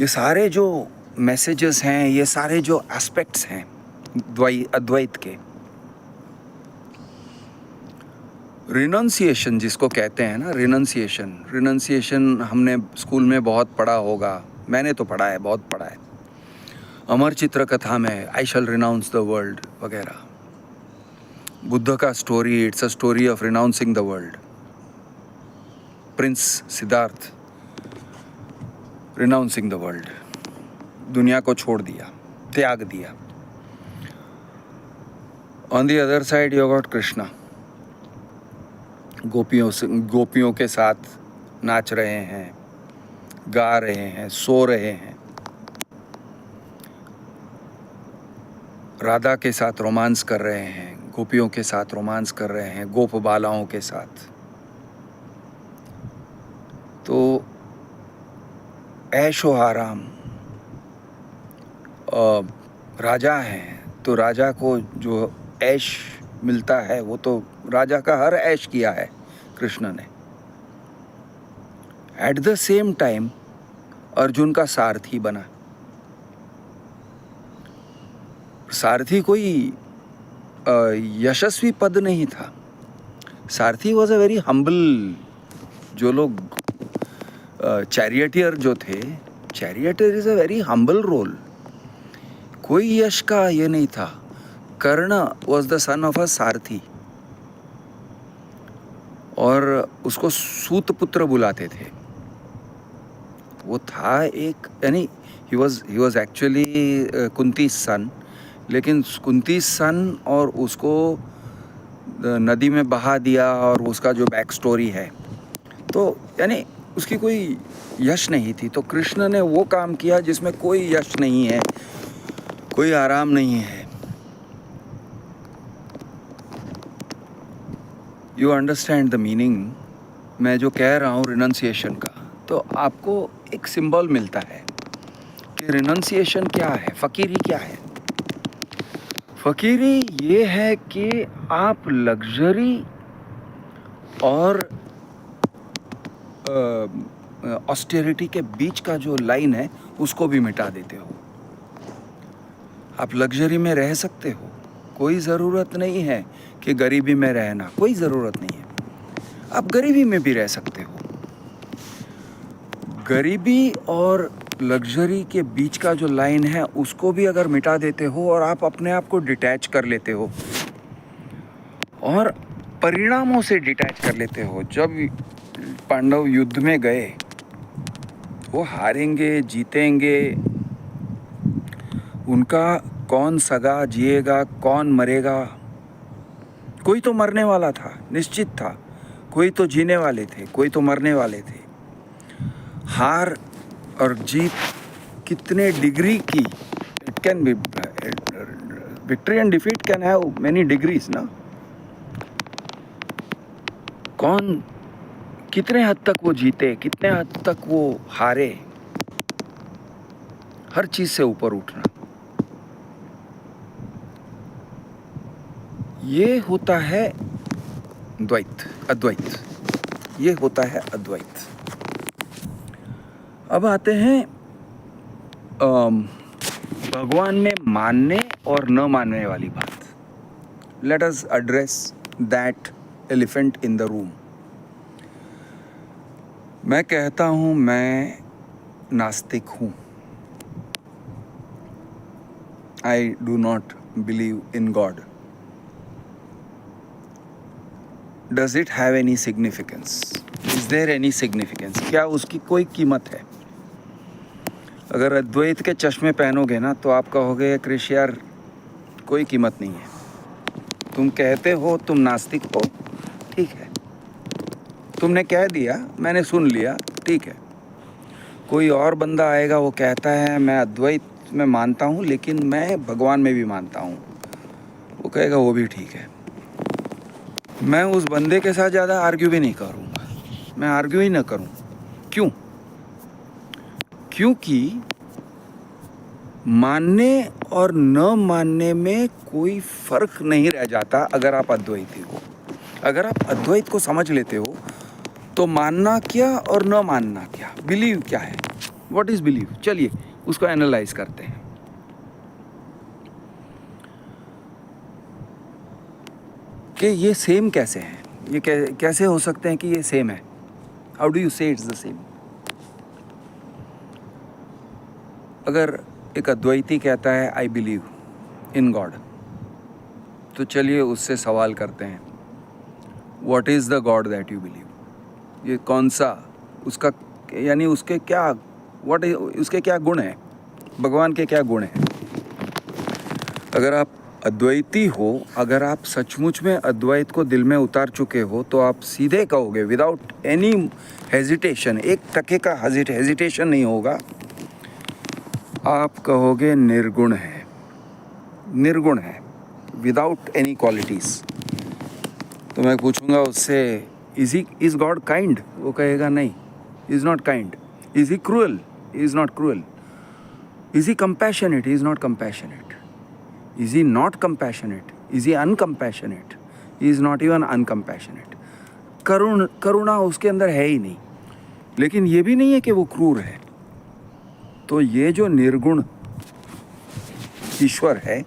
ये सारे जो मैसेजेस हैं, ये सारे जो एस्पेक्ट्स हैं अद्वैत के, रिनंसिएशन जिसको कहते हैं ना, रिनंसिएशन हमने स्कूल में बहुत पढ़ा होगा, मैंने तो पढ़ा है, बहुत पढ़ा है, अमर चित्र कथा में आई शैल रिनाउंस द वर्ल्ड वगैरह। बुद्ध का story, it's a story of renouncing the world. Prince Siddharth renouncing the world, दुनिया को छोड़ दिया, त्याग दिया। On the other side you got Krishna, गोपियों के साथ नाच रहे हैं, गा रहे हैं, सो रहे हैं, राधा के साथ रोमांस कर रहे हैं, गोपियों के साथ रोमांस कर रहे हैं, गोप बालाओं के साथ। तो ऐशो आराम, राजा हैं तो राजा को जो ऐश मिलता है वो तो राजा का हर ऐश किया है कृष्ण ने। At the same time Arjun का सारथी बना। सारथी कोई यशस्वी पद नहीं था। सारथी वॉज अ वेरी हम्बल। जो लोग चैरियटियर जो थे, charioteer is a very humble role. कोई यश का ये नहीं था। Karna was the son of a sarathi और उसको सूत पुत्र बुलाते थे। वो था एक, यानी ही वॉज एक्चुअली कुंती सन, लेकिन कुंती सन और उसको नदी में बहा दिया और उसका जो बैक स्टोरी है, तो यानी उसकी कोई यश नहीं थी। तो कृष्ण ने वो काम किया जिसमें कोई यश नहीं है, कोई आराम नहीं है। यू अंडरस्टैंड द मीनिंग मैं जो कह रहा हूँ रिनंसिएशन का। तो आपको एक सिंबल मिलता है कि रिनंसिएशन क्या है, फकीरी क्या है। फकीरी ये है कि आप लग्जरी और ऑस्टेरिटी के बीच का जो लाइन है उसको भी मिटा देते हो। आप लग्जरी में रह सकते हो, कोई ज़रूरत नहीं है कि गरीबी में रहना, कोई ज़रूरत नहीं है। आप गरीबी में भी रह सकते हो। गरीबी और लग्जरी के बीच का जो लाइन है उसको भी अगर मिटा देते हो और आप अपने आप को डिटैच कर लेते हो और परिणामों से डिटैच कर लेते हो। जब पांडव युद्ध में गए, वो हारेंगे जीतेंगे, उनका कौन सगा जिएगा कौन मरेगा, कोई तो मरने वाला था, निश्चित था। कोई तो जीने वाले थे, कोई तो मरने वाले थे। हार और जीत कितने डिग्री की, it can be, victory and defeat can have many degrees ना। कौन कितने हद तक वो जीते, कितने हद तक वो हारे, हर चीज से ऊपर उठना, ये होता है द्वैत, अद्वैत। ये होता है अद्वैत। अब आते हैं भगवान में मानने और न मानने वाली बात। Let us address that elephant in the room. मैं कहता हूं मैं नास्तिक हूं। I do not believe in God. Does it have any significance? Is there any significance? क्या उसकी कोई कीमत है? अगर अद्वैत के चश्मे पहनोगे ना तो आप कहोगे क्रिश यार कोई कीमत नहीं है। तुम कहते हो तुम नास्तिक हो, ठीक है, तुमने कह दिया, मैंने सुन लिया, ठीक है। कोई और बंदा आएगा, वो कहता है मैं अद्वैत में मानता हूँ लेकिन मैं भगवान में भी मानता हूँ, वो कहेगा वो भी ठीक है। मैं उस बंदे के साथ ज़्यादा आर्ग्यू भी नहीं करूँगा, मैं आर्ग्यू ही ना करूँ। क्यों? क्योंकि मानने और न मानने में कोई फर्क नहीं रह जाता अगर आप अद्वैती हो। अगर आप अद्वैत को समझ लेते हो तो मानना क्या और न मानना क्या, बिलीव क्या है, व्हाट इज बिलीव, चलिए उसको एनालाइज करते हैं। कि ये सेम कैसे हैं, ये कैसे हो सकते हैं कि ये सेम है? हाउ डू यू से इट्स द सेम? अगर एक अद्वैती कहता है आई बिलीव इन गॉड, तो चलिए उससे सवाल करते हैं what is the God that you believe. ये कौन सा, उसका यानी उसके क्या, व्हाट उसके क्या गुण हैं, भगवान के क्या गुण हैं? अगर आप अद्वैती हो, अगर आप सचमुच में अद्वैत को दिल में उतार चुके हो, तो आप सीधे कहोगे विदाउट एनी हेजिटेशन, एक टके का हेजिटेशन नहीं होगा, आप कहोगे निर्गुण है, निर्गुण है, विदाउट एनी क्वालिटीज़। तो मैं पूछूंगा उससे इज गॉड काइंड? वो कहेगा नहीं, is not kind. Is he cruel? Is not cruel. Is he compassionate? Is not compassionate. Is he not compassionate? Is he uncompassionate? He is not even uncompassionate. करुणा उसके अंदर है ही नहीं, लेकिन ये भी नहीं है कि वो क्रूर है। तो ये जो निर्गुण ईश्वर है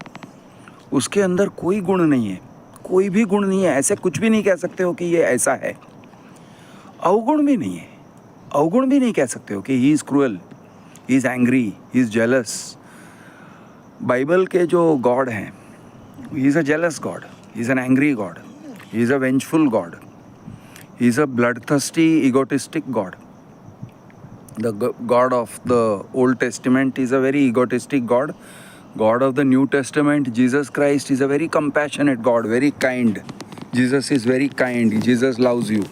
उसके अंदर कोई गुण नहीं है, कोई भी गुण नहीं है। ऐसे कुछ भी नहीं कह सकते हो कि ये ऐसा है। अवगुण भी नहीं है, अवगुण भी नहीं कह सकते हो कि he is cruel, he is angry, he is jealous. Bible के जो गॉड हैं, he is a jealous God, he is an angry God, he is a vengeful God, he is a bloodthirsty egotistic God. The God of the Old Testament is a very egotistic God. God of the New Testament, Jesus Christ, is a very compassionate God, very kind. Jesus is very kind. Jesus loves you.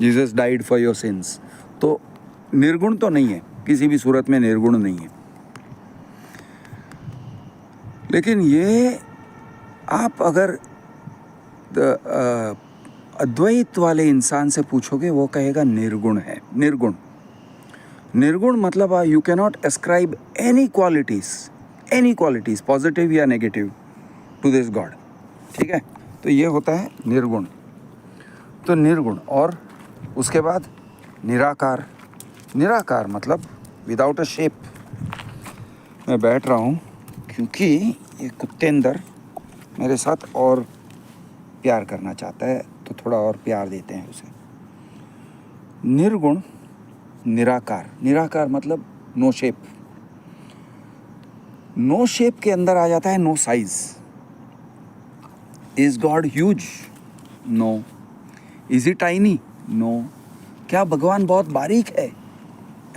Jesus died for your sins. तो निर्गुण तो नहीं है, किसी भी सूरत में निर्गुण नहीं है। लेकिन ये आप अगर अद्वैत वाले इंसान से पूछोगे वो कहेगा निर्गुण है। निर्गुण निर्गुण मतलब you cannot ascribe any qualities positive या नेगेटिव टू दिस गॉड। ठीक है, तो ये होता है निर्गुण। तो निर्गुण, और उसके बाद निराकार। निराकार मतलब विदाउट अ शेप। मैं बैठ रहा हूँ क्योंकि ये कुत्ते अंदर मेरे साथ और प्यार करना चाहता है, तो थोड़ा और प्यार देते हैं उसे। निर्गुण, निराकार। निराकार मतलब नो शेप। नो शेप के अंदर आ जाता है no size. Is God huge? No. Is he tiny? No. क्या भगवान बहुत बारीक है?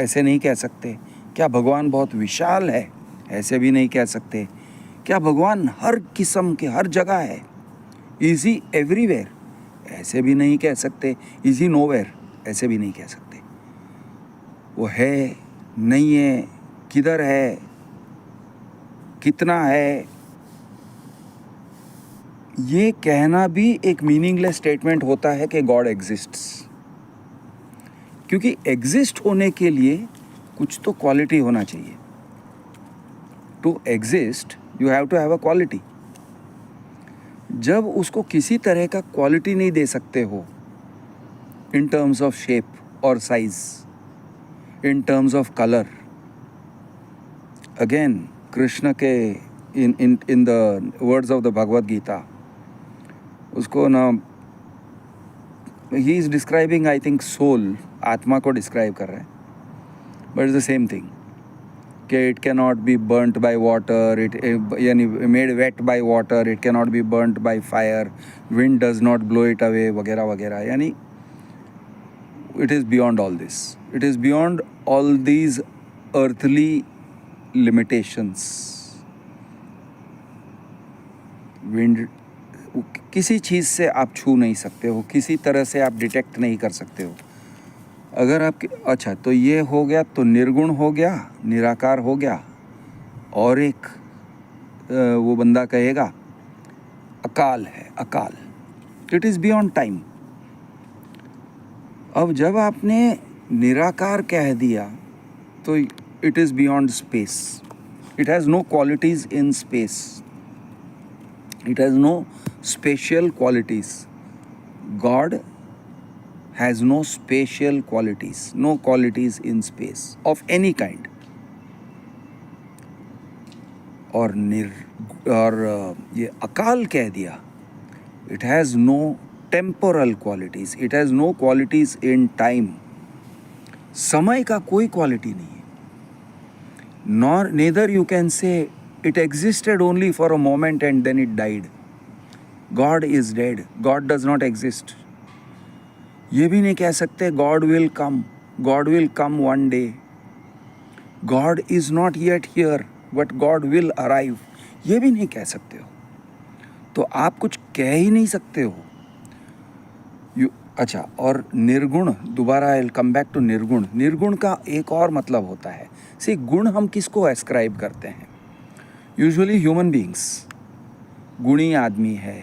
ऐसे नहीं कह सकते। क्या भगवान बहुत विशाल है? ऐसे भी नहीं कह सकते। क्या भगवान हर किस्म के हर जगह है? Is he everywhere? ऐसे भी नहीं कह सकते। Is he nowhere? ऐसे भी नहीं कह सकते। वो है, नहीं है, किधर है, कितना है, ये कहना भी एक मीनिंगलेस स्टेटमेंट होता है कि गॉड एग्जिस्ट्स। क्योंकि एग्जिस्ट होने के लिए कुछ तो क्वालिटी होना चाहिए। To exist you have to have a quality. जब उसको किसी तरह का क्वालिटी नहीं दे सकते हो इन टर्म्स ऑफ शेप और size, in terms of color, again Krishna के in the words of the Bhagavad Gita, उसको ना he is describing I think soul, आत्मा को describe कर रहे हैं, but it's the same thing कि it cannot be burnt by water, it यानी made wet by water, it cannot be burnt by fire, wind does not blow it away वगैरह वगैरह। यानी it is beyond all this. It is beyond all these earthly limitations. Wind, किसी चीज़ से आप छू नहीं सकते हो, किसी तरह से आप डिटेक्ट नहीं कर सकते हो। अगर आप, अच्छा, तो ये हो गया, तो निर्गुण हो गया, निराकार हो गया, और एक वो बंदा कहेगा अकाल है। अकाल, इट इज़ बियॉन्ड टाइम। अब जब आपने निराकार कह दिया तो it is beyond space. It has no qualities in space, it has no spatial qualities. God has no spatial qualities, no qualities in space of any kind. और ये अकाल कह दिया, it has no temporal qualities, it has no qualities in time. समय का कोई quality नहीं है। Nor neither you can say it existed only for a moment and then it died. God is dead, God does not exist. ये भी नहीं कह सकते God will come one day. God is not yet here but God will arrive. ये भी नहीं कह सकते हो। तो आप कुछ कह ही नहीं सकते हो। अच्छा, और निर्गुण, दोबारा I will come back to निर्गुण। निर्गुण का एक और मतलब होता है, सी गुण हम किसको एस्क्राइब करते हैं? Usually human beings. गुणी आदमी है,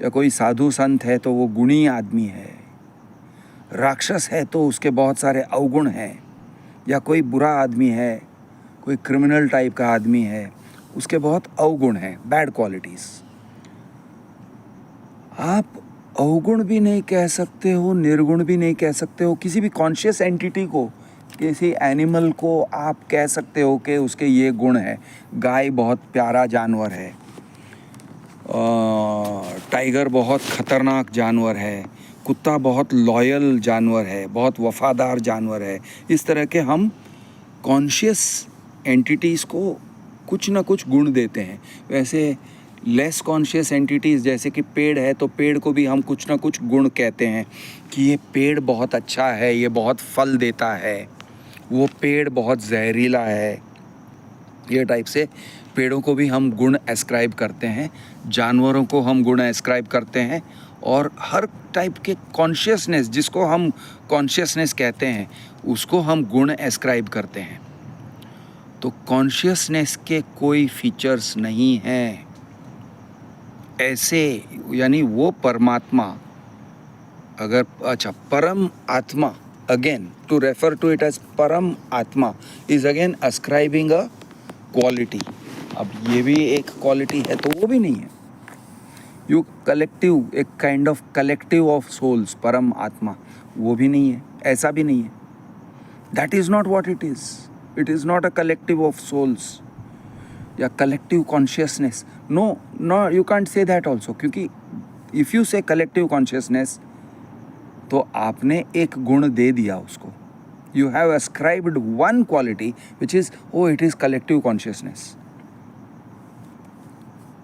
या कोई साधु संत है तो वो गुणी आदमी है। राक्षस है तो उसके बहुत सारे अवगुण हैं। या कोई बुरा आदमी है, कोई क्रिमिनल टाइप का आदमी है, उसके बहुत अवगुण हैं, बैड क्वालिटीज़। आप अवगुण भी नहीं कह सकते हो, निर्गुण भी नहीं कह सकते हो। किसी भी कॉन्शियस एंटिटी को, किसी एनिमल को आप कह सकते हो कि उसके ये गुण है। गाय बहुत प्यारा जानवर है, टाइगर बहुत ख़तरनाक जानवर है, कुत्ता बहुत लॉयल जानवर है, बहुत वफ़ादार जानवर है। इस तरह के हम कॉन्शियस एंटिटीज़ को कुछ ना कुछ गुण देते हैं। वैसे लेस कॉन्शियस एंटिटीज़, जैसे कि पेड़ है, तो पेड़ को भी हम कुछ ना कुछ गुण कहते हैं कि ये पेड़ बहुत अच्छा है, ये बहुत फल देता है, वो पेड़ बहुत जहरीला है। ये टाइप से पेड़ों को भी हम गुण एस्क्राइब करते हैं, जानवरों को हम गुण एस्क्राइब करते हैं, और हर टाइप के कॉन्शियसनेस, जिसको हम कॉन्शियसनेस कहते हैं, उसको हम गुण एस्क्राइब करते हैं। तो कॉन्शियसनेस के कोई फीचर्स नहीं हैं ऐसे, यानी वो परमात्मा, अगर अच्छा परम आत्मा, again to refer to it as परम आत्मा is again ascribing a quality. अब ये भी एक क्वालिटी है तो वो भी नहीं है। यू कलेक्टिव, एक kind of collective of souls, परम आत्मा, वो भी नहीं है, ऐसा भी नहीं है। That is not what it is. It is not a collective of souls या collective consciousness. No, you can't say that also, क्योंकि if you say collective consciousness तो आपने एक गुण दे दिया उसको। You have ascribed one quality which is, oh, it is collective consciousness,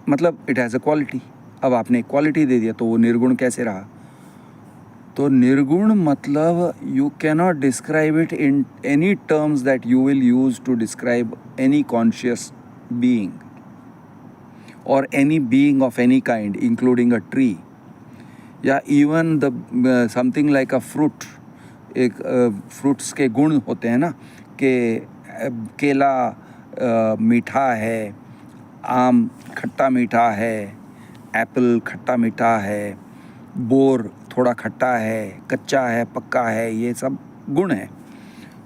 मतलब it has a quality। अब आपने एक क्वालिटी दे दिया तो वो निर्गुण कैसे रहा? तो निर्गुण मतलब you cannot describe it in any terms that you will use to describe any conscious being or any being of any kind, including a tree, या even the something like a fruit। एक fruits के गुण होते हैं ना, कि केला मीठा है, आम खट्टा मीठा है, एप्पल खट्टा मीठा है, बोर थोड़ा खट्टा है, कच्चा है, पक्का है, ये सब गुण हैं।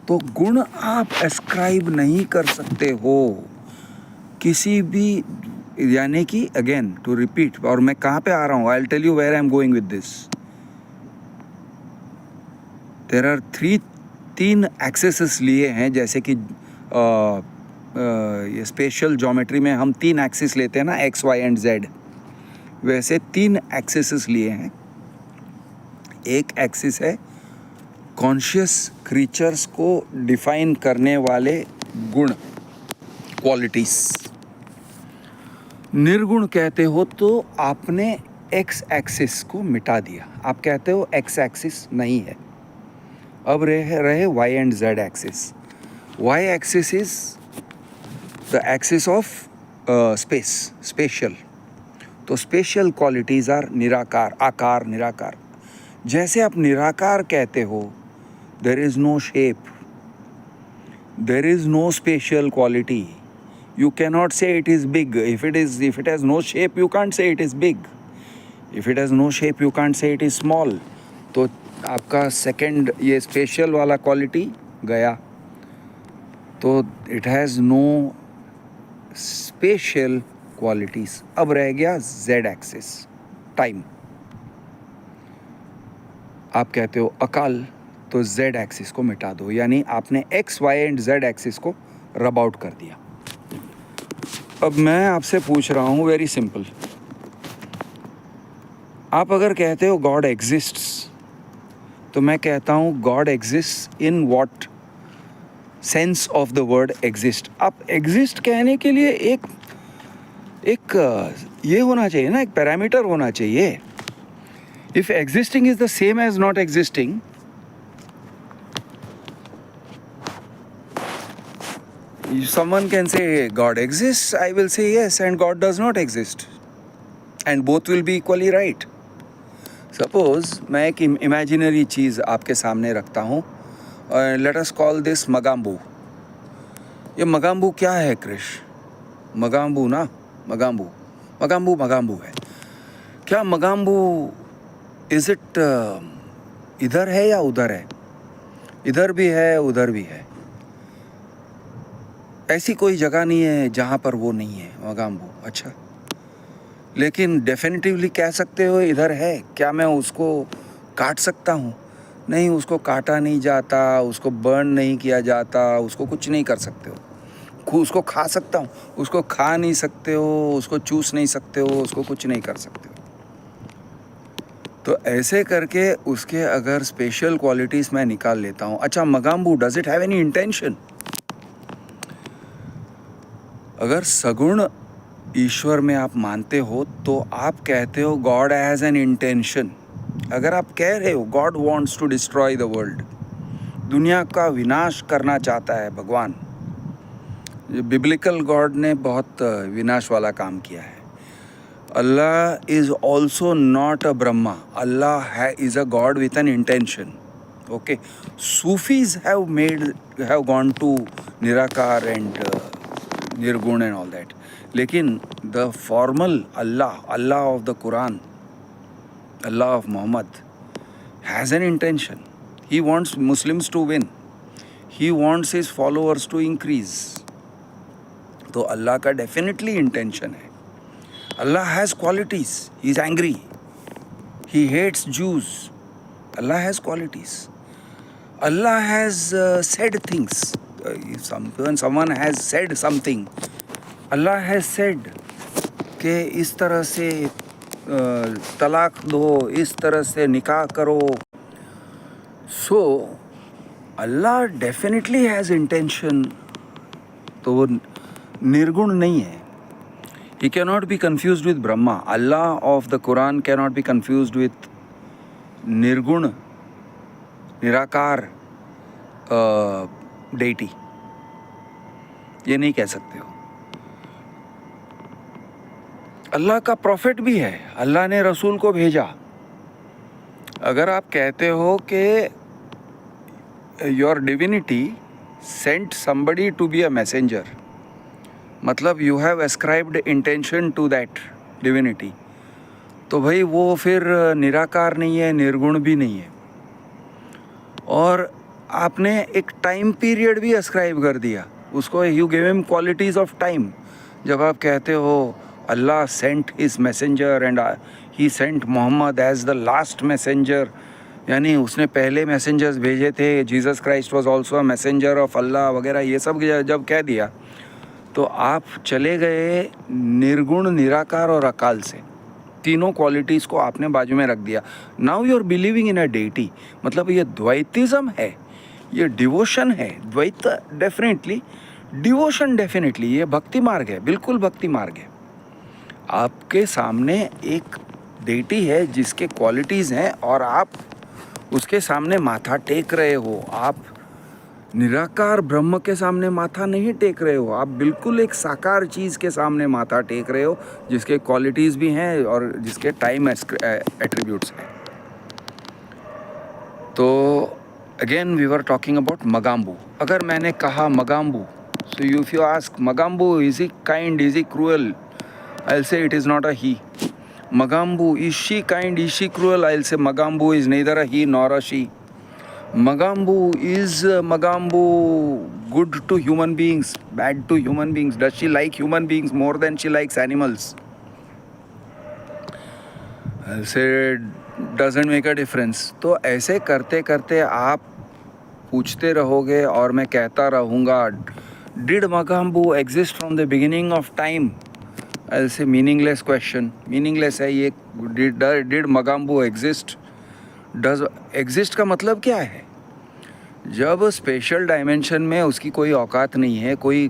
तो गुण आप एस्क्राइब नहीं कर सकते हो किसी भी, यानी कि अगेन टू रिपीट, और मैं कहाँ पे आ रहा हूँ, I will tell you where I am going with this. There are तीन एक्सेसेस लिए हैं, जैसे कि ये स्पेशल ज्योमेट्री में हम 3 एक्सिस लेते हैं ना, एक्स वाई एंड जेड, वैसे 3 एक्सेसेस लिए हैं। एक एक्सिस है कॉन्शियस क्रीचर्स को डिफाइन करने वाले गुण, क्वालिटीज। निर्गुण कहते हो तो आपने एक्स एक्सिस को मिटा दिया, आप कहते हो एक्स एक्सिस नहीं है, अब रहे Y and Z axis. Y axis is the axis of space, spatial. तो स्पेशल क्वालिटीज़ आर निराकार, आकार, निराकार। जैसे आप निराकार कहते हो, there is no shape, there is no spatial quality. You cannot say it is big. If it has no shape, you can't say it is big. If it has no shape, you can't say it is small. तो आपका second ये special वाला quality गया, तो it has no spatial qualities. अब रह गया Z axis, time. आप कहते हो अकाल, तो जेड एक्सिस को मिटा दो, यानी आपने X Y and Z axis को रब आउट कर दिया। अब मैं आपसे पूछ रहा हूँ, वेरी सिंपल, आप अगर कहते हो गॉड एग्जिस्ट्स, तो मैं कहता हूँ God exist in what sense of the word exist. आप एग्जिस्ट कहने के लिए एक ये होना चाहिए ना, एक पैरामीटर होना चाहिए। If existing is the same as not existing, someone can say God exists, I will say yes, and God does not exist, and both will be equally right. Suppose मैं एक imaginary चीज़ आपके सामने रखता हूँ, और let us call this मगाम्बू। ये मगाम्बू क्या है क्रिश? मगाम्बू ना, मगाम्बू है। क्या मगाम्बू इज इट इधर है या उधर है? इधर भी है, उधर भी है। ऐसी कोई जगह नहीं है जहाँ पर वो नहीं है मगाम्बू। अच्छा, लेकिन डेफिनेटिवली कह सकते हो इधर है क्या, मैं उसको काट सकता हूँ? नहीं, उसको काटा नहीं जाता, उसको बर्न नहीं किया जाता, उसको कुछ नहीं कर सकते हो। उसको खा सकता हूँ, उसको खा नहीं सकते हो, उसको चूस नहीं सकते हो, उसको कुछ नहीं कर सकते हो। तो ऐसे करके उसके अगर स्पेशल क्वालिटीज़ मैं निकाल लेता हूँ। अच्छा, Mogambo, does it have any intention? अगर सगुण ईश्वर में आप मानते हो तो आप कहते हो गॉड हैज़ एन इंटेंशन। अगर आप कह रहे हो God wants to destroy the world, दुनिया का विनाश करना चाहता है भगवान, बिब्लिकल गॉड ने बहुत विनाश वाला काम किया है। Allah is also not a Brahma, Allah is a God with an intention. Okay, Sufis have gone to nirakar and nirgun and all that, लेकिन the formal Allah of the Quran, Allah of Muhammad has an intention. He wants Muslims to win, he wants his followers to increase. तो Allah का definitely intention है। Allah has qualities. He is angry. He hates Jews. Allah has qualities. Allah has said things. When someone has said something, Allah has said कि इस तरह से तलाक दो, इस तरह से निकाह करो. So Allah definitely has intention. तो वो निर्गुण नहीं है. He cannot be confused with Brahma. Allah of the Quran cannot be confused with Nirgun, Nirakar deity. ये नहीं कह सकते हो. अल्लाह का प्रॉफिट भी है, अल्लाह ने रसूल को भेजा. अगर आप कहते हो कि your divinity sent somebody to be a messenger, मतलब you have ascribed intention to that divinity, तो भाई वो फिर निराकार नहीं है, निर्गुण भी नहीं है. और आपने एक टाइम पीरियड भी एस्क्राइब कर दिया उसको. You give him qualities of time. जब आप कहते हो Allah sent his messenger and he sent Muhammad as the last messenger, यानी उसने पहले मैसेंजर्स भेजे थे, Jesus Christ was also a messenger of Allah वगैरह, ये सब जब कह दिया तो आप चले गए निर्गुण, निराकार और अकाल से. तीनों क्वालिटीज़ को आपने बाजू में रख दिया. Now you are believing in a deity. मतलब ये द्वैतिज्म है, ये डिवोशन है. द्वैत डेफिनेटली, डिवोशन डेफिनेटली, ये भक्ति मार्ग है, बिल्कुल भक्ति मार्ग है. आपके सामने एक डेटी है जिसके क्वालिटीज़ हैं और आप उसके सामने माथा टेक रहे हो. आप निराकार ब्रह्म के सामने माथा नहीं टेक रहे हो, आप बिल्कुल एक साकार चीज़ के सामने माथा टेक रहे हो जिसके क्वालिटीज़ भी हैं और जिसके टाइम एट्रीब्यूट्स हैं. तो again we were talking about Mogambo. अगर मैंने कहा Mogambo, so if you ask Mogambo is he kind, is he cruel, I will say it is not a he. Mogambo, is she kind, is she cruel, I will say Mogambo is neither a he nor a she. Magambu, is Magambu good to human beings, bad to human beings? Does she like human beings more than she likes animals? I'll say doesn't make a difference. तो ऐसे करते करते आप पूछते रहोगे और मैं कहता रहूँगा did Magambu exist from the beginning of time? I'll say meaningless question. Meaningless है ये. Did Magambu exist? Does exist का मतलब क्या है? जब स्पेशल डायमेंशन में उसकी कोई औकात नहीं है, कोई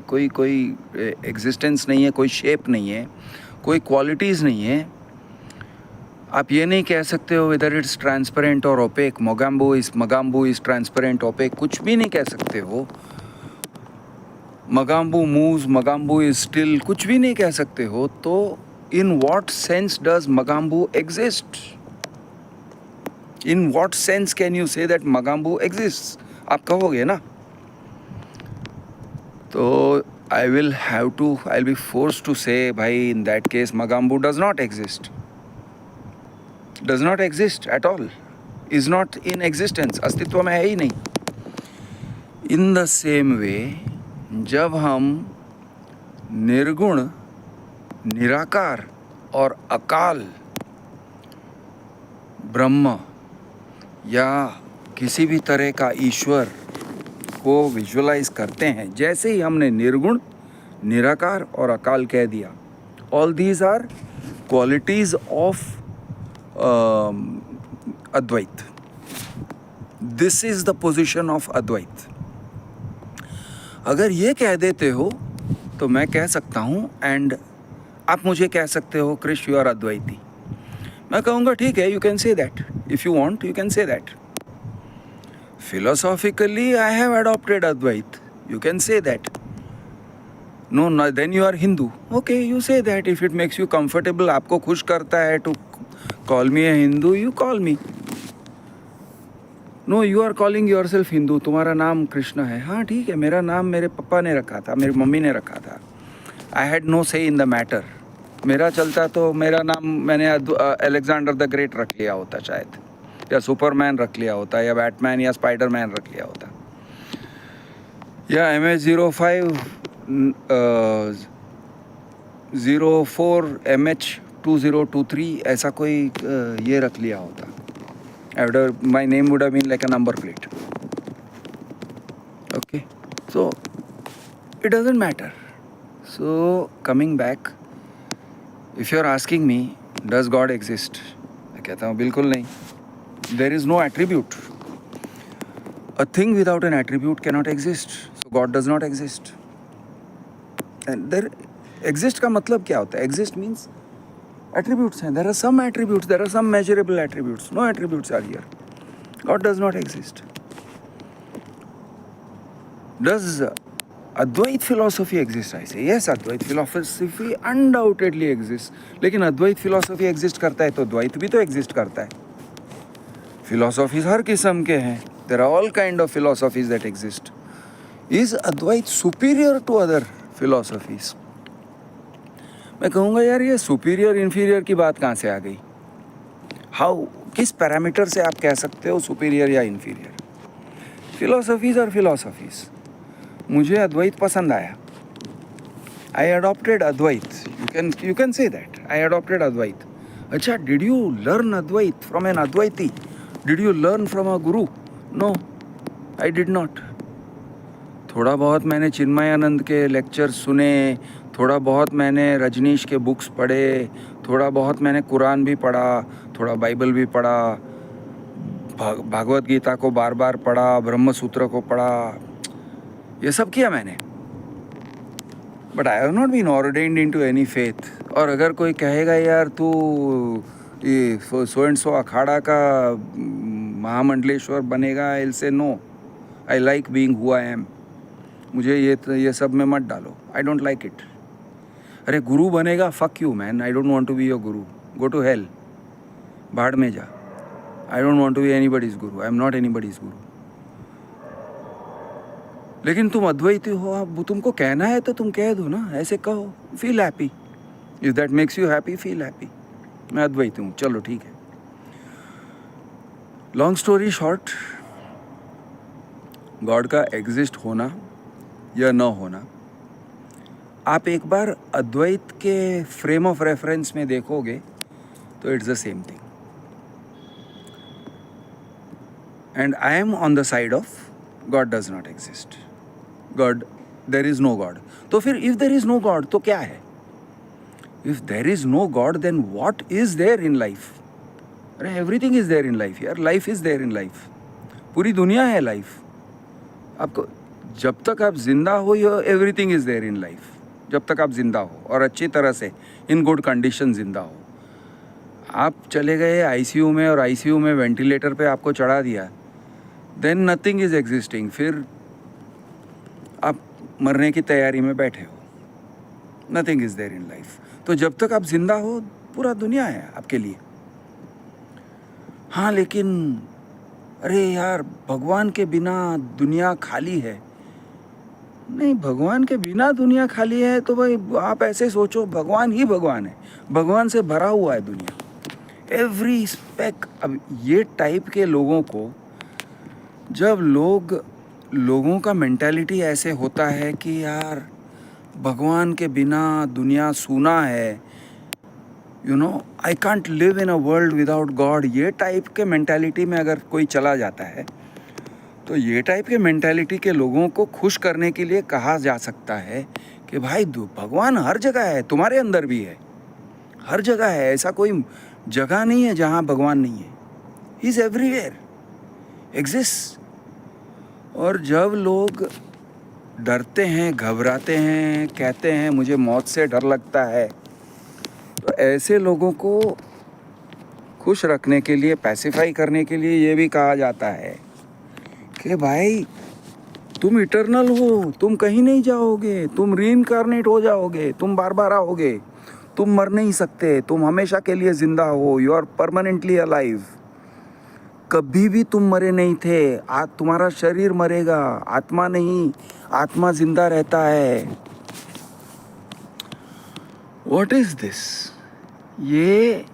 एग्जिस्टेंस नहीं है, कोई शेप नहीं है, कोई क्वालिटीज़ नहीं है, आप ये नहीं कह सकते हो इधर इट्स ट्रांसपेरेंट और opaque. Mogambo is transparent, opaque, कुछ भी नहीं कह सकते हो. Mogambo moves, Mogambo is still, कुछ भी नहीं कह सकते हो. तो in what sense does Mogambo exist? In what sense can you say that Magambu exists? आप कहोगे ना. तो I'll be forced to say, भाई, in that case Magambu does not exist. Does not exist at all. Is not in existence. अस्तित्व में है ही नहीं. In the same way, जब हम निर्गुण, निराकार और अकाल ब्रह्म या किसी भी तरह का ईश्वर को विजुअलाइज करते हैं, जैसे ही हमने निर्गुण, निराकार और अकाल कह दिया, all these are qualities of Advaita. This is the position of Advaita. अगर ये कह देते हो तो मैं कह सकता हूँ, एंड आप मुझे कह सकते हो कृष्ण यू आर अद्वैती. मैं कहूँगा ठीक है, you can say that, if you want you can say that. Philosophically I have adopted Advait, you can say that. No, then you are Hindu. Okay, you say that if it makes you comfortable, आपको खुश करता है to call me a Hindu, you call me. No, you are calling yourself Hindu. तुम्हारा नाम कृष्ण है. हाँ ठीक है, मेरा नाम मेरे पापा ने रखा था, मेरी मम्मी ने रखा था. I had no say in the matter. मेरा चलता तो मेरा नाम मैंने अलेक्जेंडर द ग्रेट रख लिया होता शायद, या सुपरमैन रख लिया होता, या बैटमैन या स्पाइडरमैन रख लिया होता, या MS05 04 MH2023 ऐसा कोई ये रख लिया होता. My name would have been like a number plate. Okay, so it doesn't matter. So coming back, if you're asking me, does God exist? मैं कहता हूँ बिल्कुल नहीं. There is no attribute. A thing without an attribute cannot exist. So God does not exist. And there exist का मतलब क्या होता है? Exist means attributes हैं. There are some attributes. There are some measurable attributes. No attributes are here. God does not exist. Does Advait philosophy exist? I say yes, Advait philosophy undoubtedly exists. लेकिन Advait philosophy exist करता है तो द्वैत भी तो exist करता है. Philosophies हर किस्म के हैं. There are all kind of philosophies that exist. Is Advait superior to other philosophies? मैं कहूँगा यार ये superior inferior की बात कहाँ से आ गई? How, किस पैरामीटर से आप कह सकते हो superior या inferior? Philosophies are philosophies. मुझे अद्वैत पसंद आया. I adopted Advait. You can say that. I adopted Advait. अच्छा, did you learn Advait from an Advaiti? Did you learn from a guru? No, I did not. थोड़ा बहुत मैंने चिन्मयानंद के lecture सुने, थोड़ा बहुत मैंने रजनीश के बुक्स पढ़े, थोड़ा बहुत मैंने कुरान भी पढ़ा, थोड़ा बाइबल भी पढ़ा, भागवत गीता को बार बार पढ़ा, ब्रह्म सूत्र को पढ़ा, ये सब किया मैंने. But I have not been ordained into any faith. और अगर कोई कहेगा यार तू ये सो एंड सो अखाड़ा का महामंडलेश्वर बनेगा, I will say no, I like being who I am. मुझे ये सब में मत डालो. I don't like it. अरे गुरु बनेगा, fuck you man. I don't want to be your guru. Go to hell, भाड़ में जा. I don't want to be anybody's guru. I am not anybody's गुरु. लेकिन तुम अद्वैती हो, अब तुमको कहना है तो तुम कह दो ना, ऐसे कहो. Feel happy. If that makes you happy, feel happy. मैं अद्वैती हूँ, चलो ठीक है. लॉन्ग स्टोरी शॉर्ट, गॉड का एग्जिस्ट होना या न होना, आप एक बार अद्वैत के फ्रेम ऑफ रेफरेंस में देखोगे तो it's the same thing. And I am on the side of God does not exist. God, there is no God. तो फिर if there is no God तो क्या है? If there is no God then what is there in life? अरे everything is there in life यार. Life is there in life. पूरी दुनिया है लाइफ. आपको जब तक आप जिंदा हो, everything is there in life. जब तक आप जिंदा हो और अच्छी तरह से इन गुड कंडीशन जिंदा हो. आप चले गए आईसीयू में और आईसीयू में वेंटिलेटर पे आपको चढ़ा दिया, देन नथिंग इज एग्जिस्टिंग. फिर आप मरने की तैयारी में बैठे हो. Nothing is there in life. तो जब तक आप जिंदा हो पूरा दुनिया है आपके लिए. हाँ लेकिन अरे यार भगवान के बिना दुनिया खाली है. नहीं, भगवान के बिना दुनिया खाली है तो भाई आप ऐसे सोचो, भगवान ही भगवान है. भगवान से भरा हुआ है दुनिया, एवरी स्पेक. अब ये टाइप के लोगों को, जब लोगों का मेंटालिटी ऐसे होता है कि यार भगवान के बिना दुनिया सूना है, you know, I can't live in a world without God, ये टाइप के मेंटालिटी में अगर कोई चला जाता है तो ये टाइप के मेंटालिटी के लोगों को खुश करने के लिए कहा जा सकता है कि भाई भगवान हर जगह है, तुम्हारे अंदर भी है, हर जगह है, ऐसा कोई जगह नहीं है जहाँ भगवान नहीं है, ही इज़ एवरीवेयर, एग्जिस्ट। और जब लोग डरते हैं, घबराते हैं, कहते हैं मुझे मौत से डर लगता है, तो ऐसे लोगों को खुश रखने के लिए, पैसिफाई करने के लिए ये भी कहा जाता है कि भाई तुम इटर्नल हो, तुम कहीं नहीं जाओगे, तुम रीइंकारनेट हो जाओगे, तुम बार बार आओगे, तुम मर नहीं सकते, तुम हमेशा के लिए जिंदा हो, यू आर परमानेंटली अलाइव, कभी भी तुम मरे नहीं थे, आज तुम्हारा शरीर मरेगा, आत्मा नहीं, आत्मा जिंदा रहता है। What is this? ये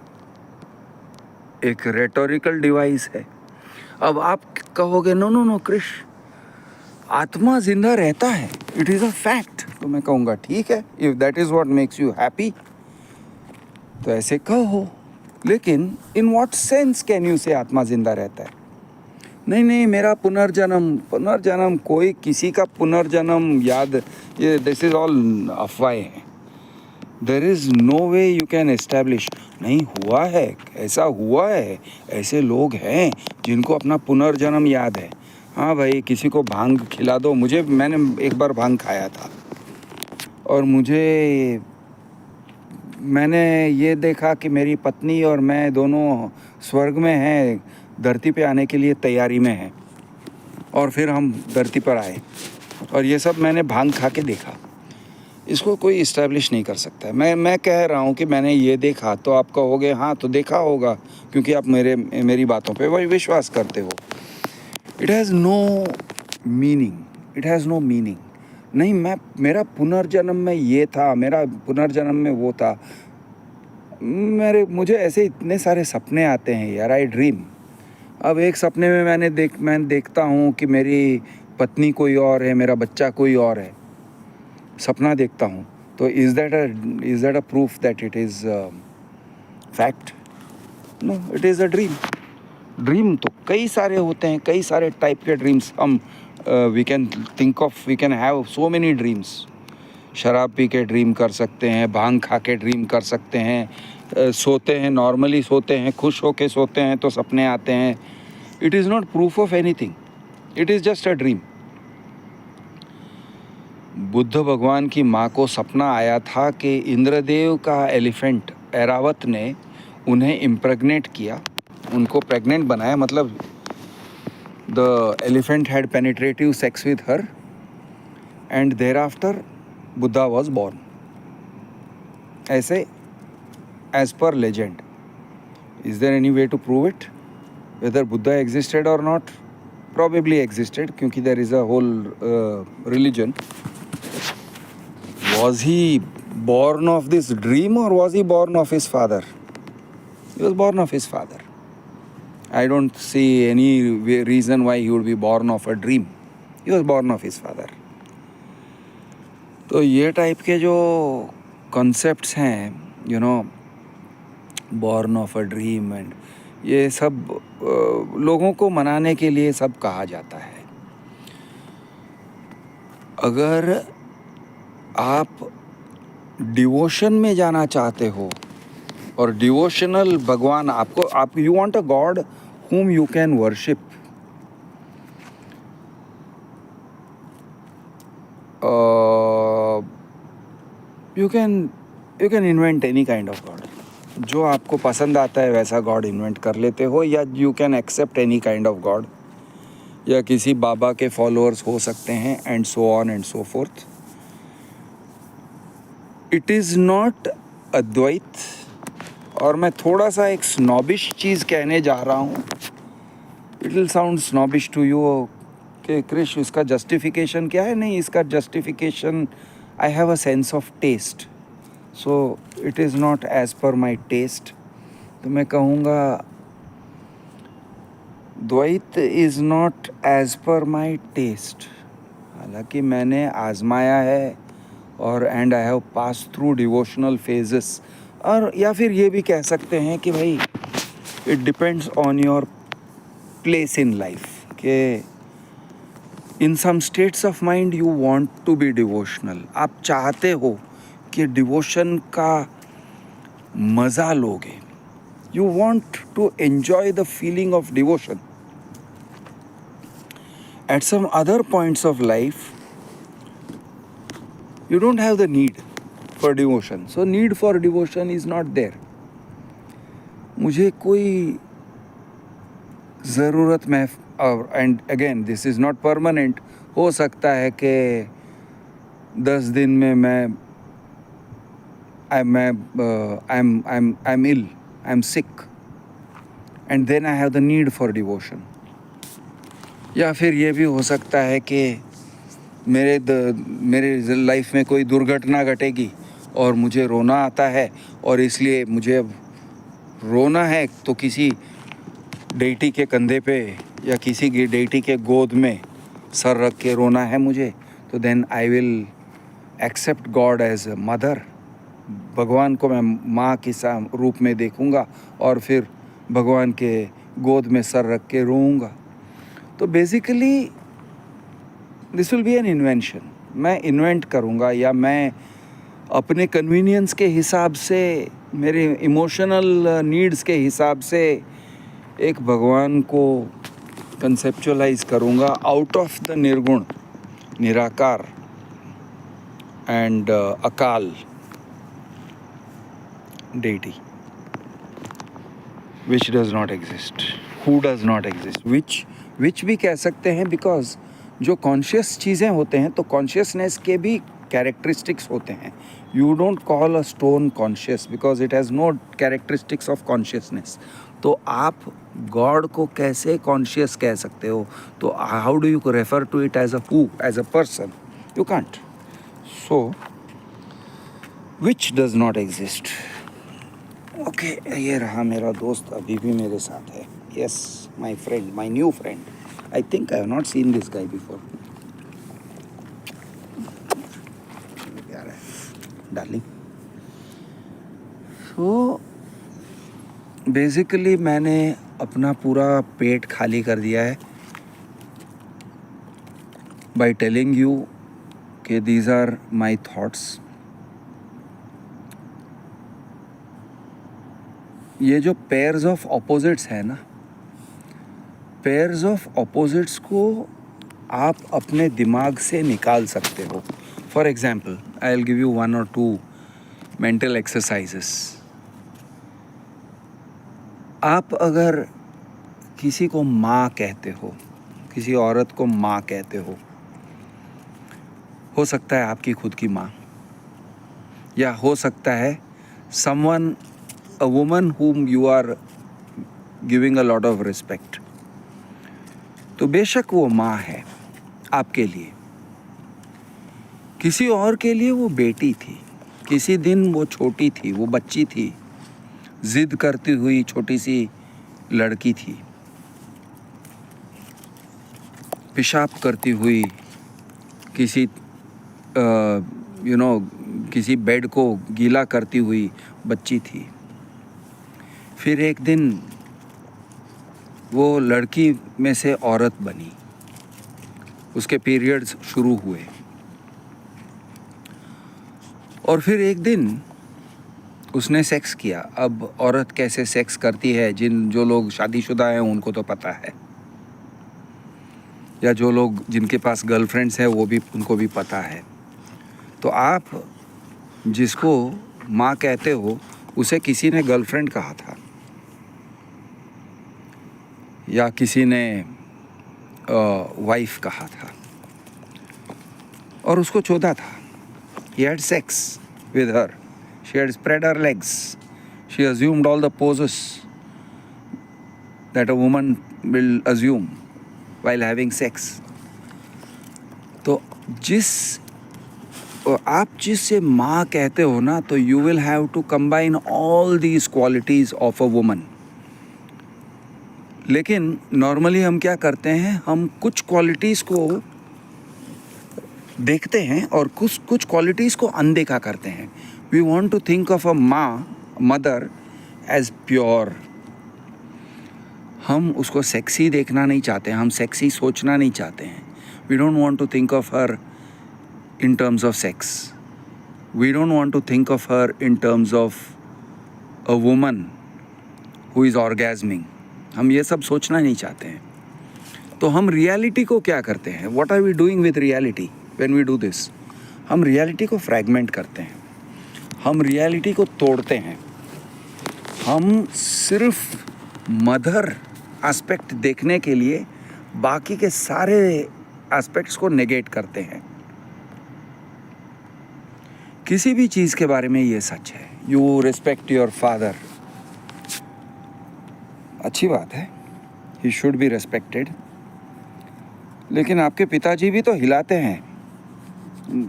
एक रेटोरिकल डिवाइस है। अब आप कहोगे नो नो नो क्रिश, आत्मा जिंदा रहता है, इट इज़ अ फैक्ट, तो मैं कहूँगा ठीक है, if that is what makes you happy तो ऐसे कहो, लेकिन इन व्हाट सेंस कैन यू से आत्मा जिंदा रहता है? नहीं नहीं, मेरा पुनर्जन्म कोई किसी का पुनर्जन्म याद, ये दिस इज़ ऑल अफवाहें हैं। There is no way you can establish, नहीं हुआ है, ऐसा हुआ है, ऐसे लोग हैं जिनको अपना पुनर्जन्म याद है। हाँ भाई, किसी को भांग खिला दो, मैंने एक बार भांग खाया था और मैंने ये देखा कि मेरी पत्नी और मैं दोनों स्वर्ग में हैं, धरती पे आने के लिए तैयारी में हैं, और फिर हम धरती पर आए, और ये सब मैंने भांग खा के देखा। इसको कोई इस्टेब्लिश नहीं कर सकता है। मैं कह रहा हूँ कि मैंने ये देखा, तो आप कहोगे हाँ तो देखा होगा, क्योंकि आप मेरी बातों पे वही विश्वास करते हो। It has no meaning, it has no meaning. नहीं, मेरा पुनर्जन्म में ये था, मेरा पुनर्जन्म में वो था, मुझे ऐसे इतने सारे सपने आते हैं यार, आई ड्रीम। अब एक सपने में मैं देखता हूँ कि मेरी पत्नी कोई और है, मेरा बच्चा कोई और है, सपना देखता हूँ, तो is that a proof that it is fact? No, it is a dream. Dream तो कई सारे होते हैं, कई सारे टाइप के ड्रीम्स हम we can have so many dreams. शराब पी के ड्रीम कर सकते हैं, भांग खा के ड्रीम कर सकते हैं, सोते हैं, नॉर्मली सोते हैं, खुश होके सोते हैं तो सपने आते हैं। It is not proof of anything, it is just a dream. Buddha भगवान की माँ को सपना आया था कि इंद्रदेव का एलिफेंट ऐरावत ने उन्हें इम्प्रेग्नेट किया, उनको प्रेग्नेंट बनाया, मतलब the elephant had penetrative sex with her and thereafter Buddha was born, ऐसे as per legend. Is there any way to prove it? Whether Buddha existed और नॉट? probably existed, क्योंकि there is a whole religion. Was he born of this dream or was he born of his father? He was born of his father. I don't see any reason why he would be born of a dream. He was born of his father. तो ये type के जो concepts हैं, you know, born of a dream and ये सब लोगों को मनाने के लिए सब कहा जाता है। अगर आप डिवोशन में जाना चाहते हो और डिवोशनल भगवान आप you want a God whom you can worship, you can invent any kind of God. जो आपको पसंद आता है वैसा गॉड इन्वेंट कर लेते हो, या you can accept any kind of God, या किसी बाबा के फॉलोअर्स हो सकते हैं, and so on and so forth. It is not Advaita. और मैं थोड़ा सा एक स्नॉबिश चीज़ कहने जा रहा हूँ, it will sound snobbish to you कि क्रिश इसका जस्टिफिकेशन क्या है? नहीं, इसका justification, I have a sense of taste, so it is not as per my test. तो मैं कहूँगा द्वैत is not as per my test. हालांकि मैंने आजमाया है और and I have pass through devotional phases, और या फिर ये भी कह सकते हैं कि भाई it depends on your place in life, कि in some states of mind you want to be devotional, आप चाहते हो कि डिवोशन का मज़ा लोगे, you want to enjoy the feeling of devotion. At some other points of life, you don't have the need for devotion. So need for devotion is not there. मुझे कोई ज़रूरत में, and again this is not permanent, हो सकता है कि 10 दिन में I'm ill, I'm sick, and then I have the need for devotion. या फिर ये भी हो सकता है कि मेरे लाइफ में कोई दुर्घटना घटेगी और मुझे रोना आता है, और इसलिए मुझे अब रोना है तो किसी डेटी के कंधे पे या किसी डेटी के गोद में सर रख के रोना है मुझे, तो then I will accept God as a mother. भगवान को मैं माँ के रूप में देखूँगा और फिर भगवान के गोद में सर रख के रोऊँगा. तो basically this will be an invention. मैं इन्वेंट करूँगा, या मैं अपने कन्वीनियंस के हिसाब से, मेरे इमोशनल नीड्स के हिसाब से एक भगवान को कंसेप्चुअलाइज करूँगा आउट ऑफ द निर्गुण, निराकार एंड अकाल deity which does not exist, who does not exist, which भी कह सकते हैं, बिकॉज जो कॉन्शियस चीज़ें होते हैं तो कॉन्शियसनेस के भी कैरेक्टरिस्टिक्स होते हैं. You don't call a stone conscious because it has no characteristics of consciousness. तो आप गॉड को कैसे कॉन्शियस कह सकते हो? तो how do you refer to it as a person? You can't. So which does not exist. Okay, ये रहा मेरा दोस्त, अभी भी मेरे साथ है. Yes, my friend, my new friend. I think I have not seen this guy before. प्यार है डार्लिंग. सो बेसिकली मैंने अपना पूरा पेट खाली कर दिया है बाय टेलिंग यू कि दीज आर माई थॉट्स. ये जो पेयर्स ऑफ ऑपोजिट्स है ना, पेयर्स ऑफ ऑपोजिट्स को आप अपने दिमाग से निकाल सकते हो. For example, I will give you 1 or 2 mental exercises. आप अगर किसी को माँ कहते हो, किसी औरत को माँ कहते हो सकता है आपकी खुद की माँ, या हो सकता है someone, a woman whom you are giving a lot of respect. तो बेशक वो माँ है आपके लिए, किसी और के लिए वो बेटी थी, किसी दिन वो छोटी थी, वो बच्ची थी, जिद करती हुई छोटी सी लड़की थी, पेशाब करती हुई किसी किसी बेड को गीला करती हुई बच्ची थी. फिर एक दिन वो लड़की में से औरत बनी, उसके पीरियड्स शुरू हुए, और फिर एक दिन उसने सेक्स किया. अब औरत कैसे सेक्स करती है, जो लोग शादीशुदा हैं उनको तो पता है, या जो लोग जिनके पास गर्लफ्रेंड्स हैं उनको भी पता है. तो आप जिसको माँ कहते हो उसे किसी ने गर्लफ्रेंड कहा था, या किसी ने वाइफ कहा था, और उसको चोदा था. He had sex with her. She had spread her legs. She assumed all the poses that a woman will assume while having sex. तो आप जिससे माँ कहते हो ना, तो you will have to combine all these qualities of a woman. लेकिन normally हम क्या करते हैं, हम कुछ क्वालिटीज़ को देखते हैं और कुछ कुछ क्वालिटीज़ को अनदेखा करते हैं. We want to think of a mother as pure. हम उसको सेक्सी देखना नहीं चाहते, हम सेक्सी सोचना नहीं चाहते हैं. We don't want to think of her in terms of sex. We don't want to think of her in terms of a woman who is orgasming. हम ये सब सोचना नहीं चाहते हैं. तो हम रियलिटी को क्या करते हैं? What are we doing with reality when we do this? हम रियलिटी को फ्रैगमेंट करते हैं, हम रियलिटी को तोड़ते हैं. हम सिर्फ मदर एस्पेक्ट देखने के लिए बाकी के सारे एस्पेक्ट्स को नेगेट करते हैं. किसी भी चीज़ के बारे में ये सच है. यू रिस्पेक्ट योर फादर, अच्छी बात है, ही शुड बी रिस्पेक्टेड. लेकिन आपके पिताजी भी तो हिलाते हैं,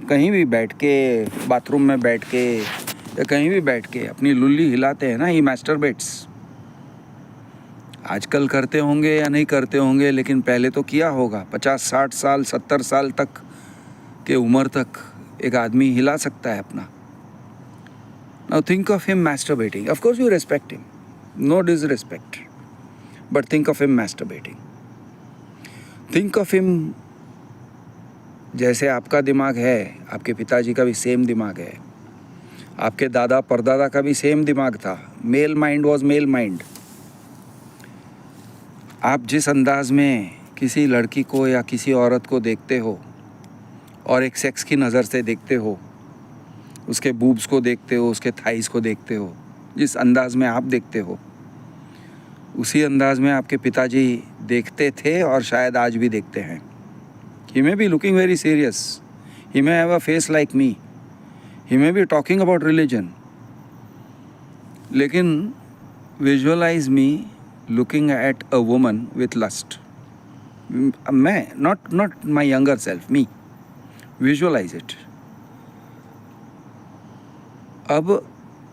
कहीं भी बैठ के, बाथरूम में बैठ के या कहीं भी बैठ के अपनी लुल्ली हिलाते हैं ना. ही मैस्टरबेट्स. आजकल करते होंगे या नहीं करते होंगे, लेकिन पहले तो किया होगा. 50-60 साल 70 साल तक के उम्र तक एक आदमी हिला सकता है अपना. Now think of him masturbating. Of course you respect him, no disrespect, but think of him masturbating. Think of him जैसे आपका दिमाग है, आपके पिताजी का भी सेम दिमाग है, आपके दादा परदादा का भी सेम दिमाग था. Male mind was male mind. आप जिस अंदाज में किसी लड़की को या किसी औरत को देखते हो और एक सेक्स की नज़र से देखते हो, उसके बूब्स को देखते हो, उसके थाइस को देखते हो, जिस अंदाज में आप देखते हो, उसी अंदाज में आपके पिताजी देखते थे और शायद आज भी देखते हैं. He may be looking very serious, he may have a face like me, he may be talking about religion, लेकिन visualise me looking at a woman with lust. मैं, not my younger self, me. Visualise it. अब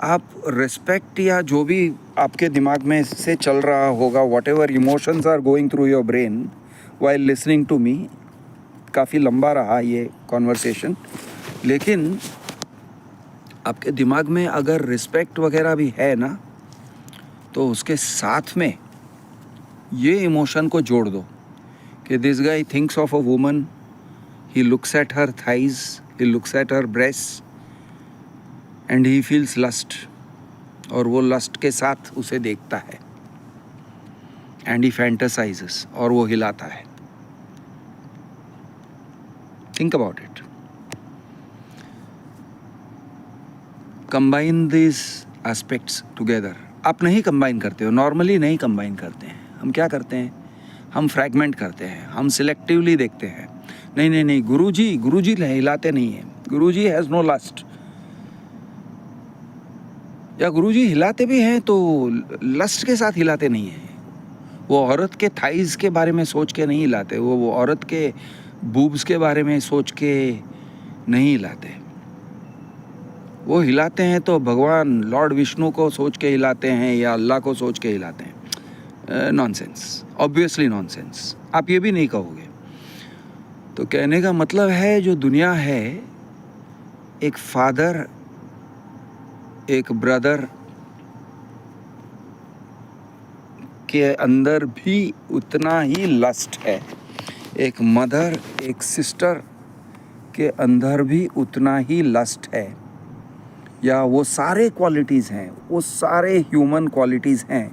आप respect या जो भी आपके दिमाग में से चल रहा होगा, whatever emotions are going through your brain while listening to me. काफ़ी लंबा रहा ये कॉन्वर्सेशन, लेकिन आपके दिमाग में अगर रिस्पेक्ट वगैरह भी है ना, तो उसके साथ में ये इमोशन को जोड़ दो कि this guy thinks of a woman, he looks at her thighs, he looks at her breasts and he feels lust. और वो लस्ट के साथ उसे देखता है and he fantasizes और वो हिलाता है. Think about it. Combine these aspects together. आप नहीं कंबाइन करते हो, नॉर्मली नहीं कंबाइन करते हैं. हम क्या करते हैं? हम फ्रैगमेंट करते हैं, हम सिलेक्टिवली देखते हैं. नहीं, गुरुजी हिलाते नहीं हैं, गुरुजी हैज़ नो लस्ट. या गुरुजी हिलाते भी हैं तो लस्ट के साथ हिलाते नहीं हैं. वो औरत के थाइज के बारे में सोच के नहीं हिलाते, वो औरत के बूब्स के बारे में सोच के नहीं हिलाते. वो हिलाते हैं तो भगवान लॉर्ड विष्णु को सोच के हिलाते हैं या अल्लाह को सोच के हिलाते हैं. Nonsense, obviously nonsense. आप ये भी नहीं कहोगे. तो कहने का मतलब है, जो दुनिया है, एक फादर, एक ब्रदर के अंदर भी उतना ही लस्ट है. एक मदर, एक सिस्टर के अंदर भी उतना ही लस्ट है. या वो सारे क्वालिटीज़ हैं, वो सारे ह्यूमन क्वालिटीज़ हैं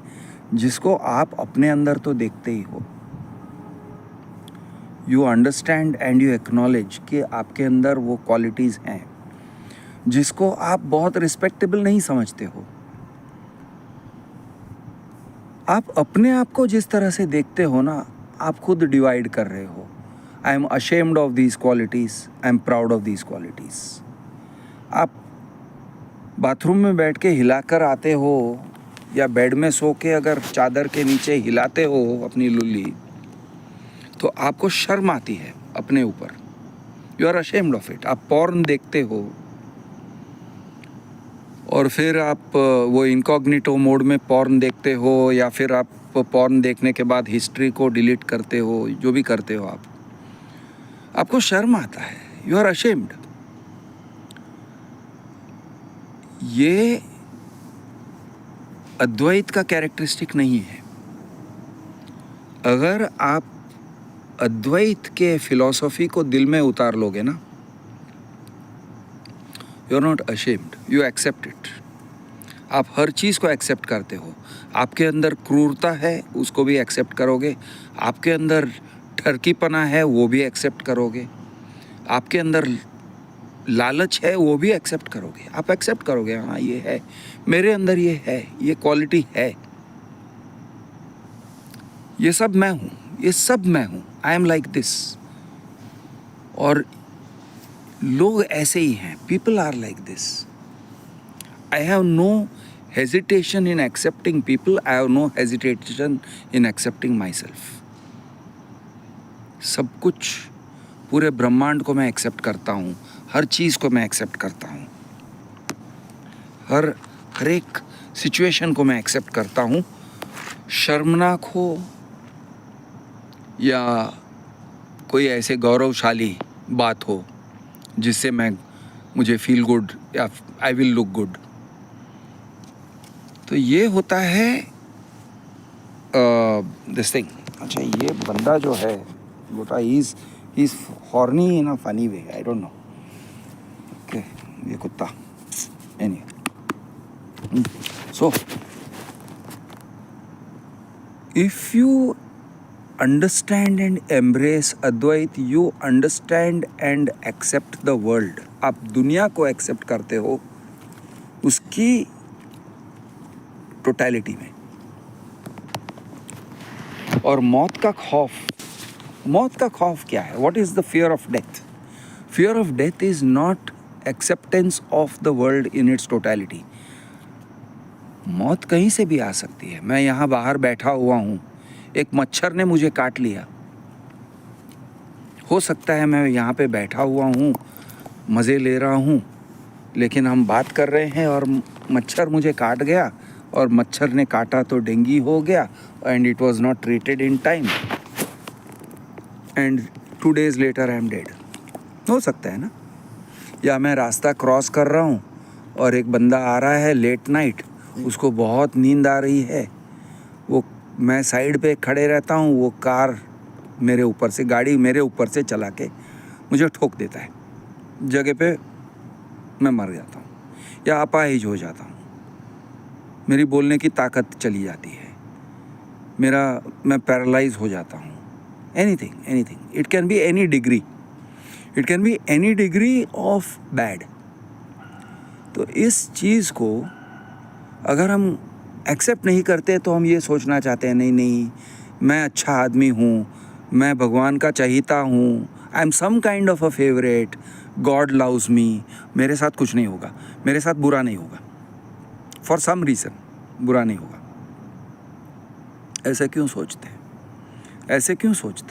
जिसको आप अपने अंदर तो देखते ही हो. You understand and you acknowledge कि आपके अंदर वो क्वालिटीज़ हैं जिसको आप बहुत रिस्पेक्टेबल नहीं समझते हो. आप अपने आप को जिस तरह से देखते हो ना, आप खुद डिवाइड कर रहे हो. I am ashamed of these qualities, I am proud of these qualities. आप बाथरूम में बैठ के हिलाकर आते हो या बेड में सो के अगर चादर के नीचे हिलाते हो अपनी लुल्ली, तो आपको शर्म आती है अपने ऊपर. You are ashamed of it. आप पॉर्न देखते हो और फिर आप वो इनकॉग्निटो मोड में पॉर्न देखते हो, या फिर आप पॉर्न देखने के बाद हिस्ट्री को डिलीट करते हो, जो भी करते हो आपको शर्म आता है. You are ashamed. ये अद्वैत का कैरेक्टरिस्टिक नहीं है। अगर आप अद्वैत के फिलॉसफी को दिल में उतार लोगे ना, you are not ashamed, you accept it. आप हर चीज़ को एक्सेप्ट करते हो। आपके अंदर क्रूरता है, उसको भी एक्सेप्ट करोगे। आपके अंदर ठरकीपना है, वो भी एक्सेप्ट करोगे। आपके अंदर लालच है, वो भी एक्सेप्ट करोगे। आप एक्सेप्ट करोगे, हाँ ये है मेरे अंदर, ये है, ये क्वालिटी है, ये सब मैं हूँ, ये सब मैं हूँ, आई एम लाइक दिस। और लोग ऐसे ही हैं, people are like this. I have no hesitation in accepting people, I have no hesitation in accepting myself. सब कुछ, पूरे ब्रह्मांड को मैं एक्सेप्ट करता हूँ, हर चीज़ को मैं एक्सेप्ट करता हूँ, हर एक सिचुएशन को मैं एक्सेप्ट करता हूँ। शर्मनाक हो या कोई ऐसे गौरवशाली बात हो जिससे मुझे फील गुड या आई विल लुक गुड। तो ये होता है दिस थिंग। अच्छा, ये बंदा जो है बोटा, he is horny in a funny way, I don't know. Okay, ये कुत्ता anyway. So if you understand and embrace Advaita, you understand and accept the world. आप दुनिया को एक्सेप्ट करते हो उसकी टोटलिटी में। और मौत का खौफ क्या है? What is the fear of death? Fear of death is not acceptance of the world in its totality. मौत कहीं से भी आ सकती है। मैं यहाँ बाहर बैठा हुआ हूँ, एक मच्छर ने मुझे काट लिया, हो सकता है मैं यहाँ पे बैठा हुआ हूँ, मज़े ले रहा हूँ, लेकिन हम बात कर रहे हैं और मच्छर मुझे काट गया, और मच्छर ने काटा तो डेंगू हो गया, and it was not treated in time, and 2 days later I am dead. हो सकता है ना। या मैं रास्ता क्रॉस कर रहा हूँ और एक बंदा आ रहा है लेट नाइट, उसको बहुत नींद आ रही है, मैं साइड पे खड़े रहता हूँ, वो कार मेरे ऊपर से, गाड़ी मेरे ऊपर से चला के मुझे ठोक देता है, जगह पे मैं मर जाता हूँ या अपाहिज हो जाता हूँ, मेरी बोलने की ताकत चली जाती है, मैं पैरालाइज हो जाता हूँ। Anything, it can be any degree of bad. तो इस चीज़ को अगर हम एक्सेप्ट नहीं करते तो हम ये सोचना चाहते हैं, नहीं मैं अच्छा आदमी हूँ, मैं भगवान का चहीता हूँ, I am some kind of a favourite, God loves me, मेरे साथ कुछ नहीं होगा, मेरे साथ बुरा नहीं होगा, फॉर सम रीज़न बुरा नहीं होगा। ऐसे क्यों सोचते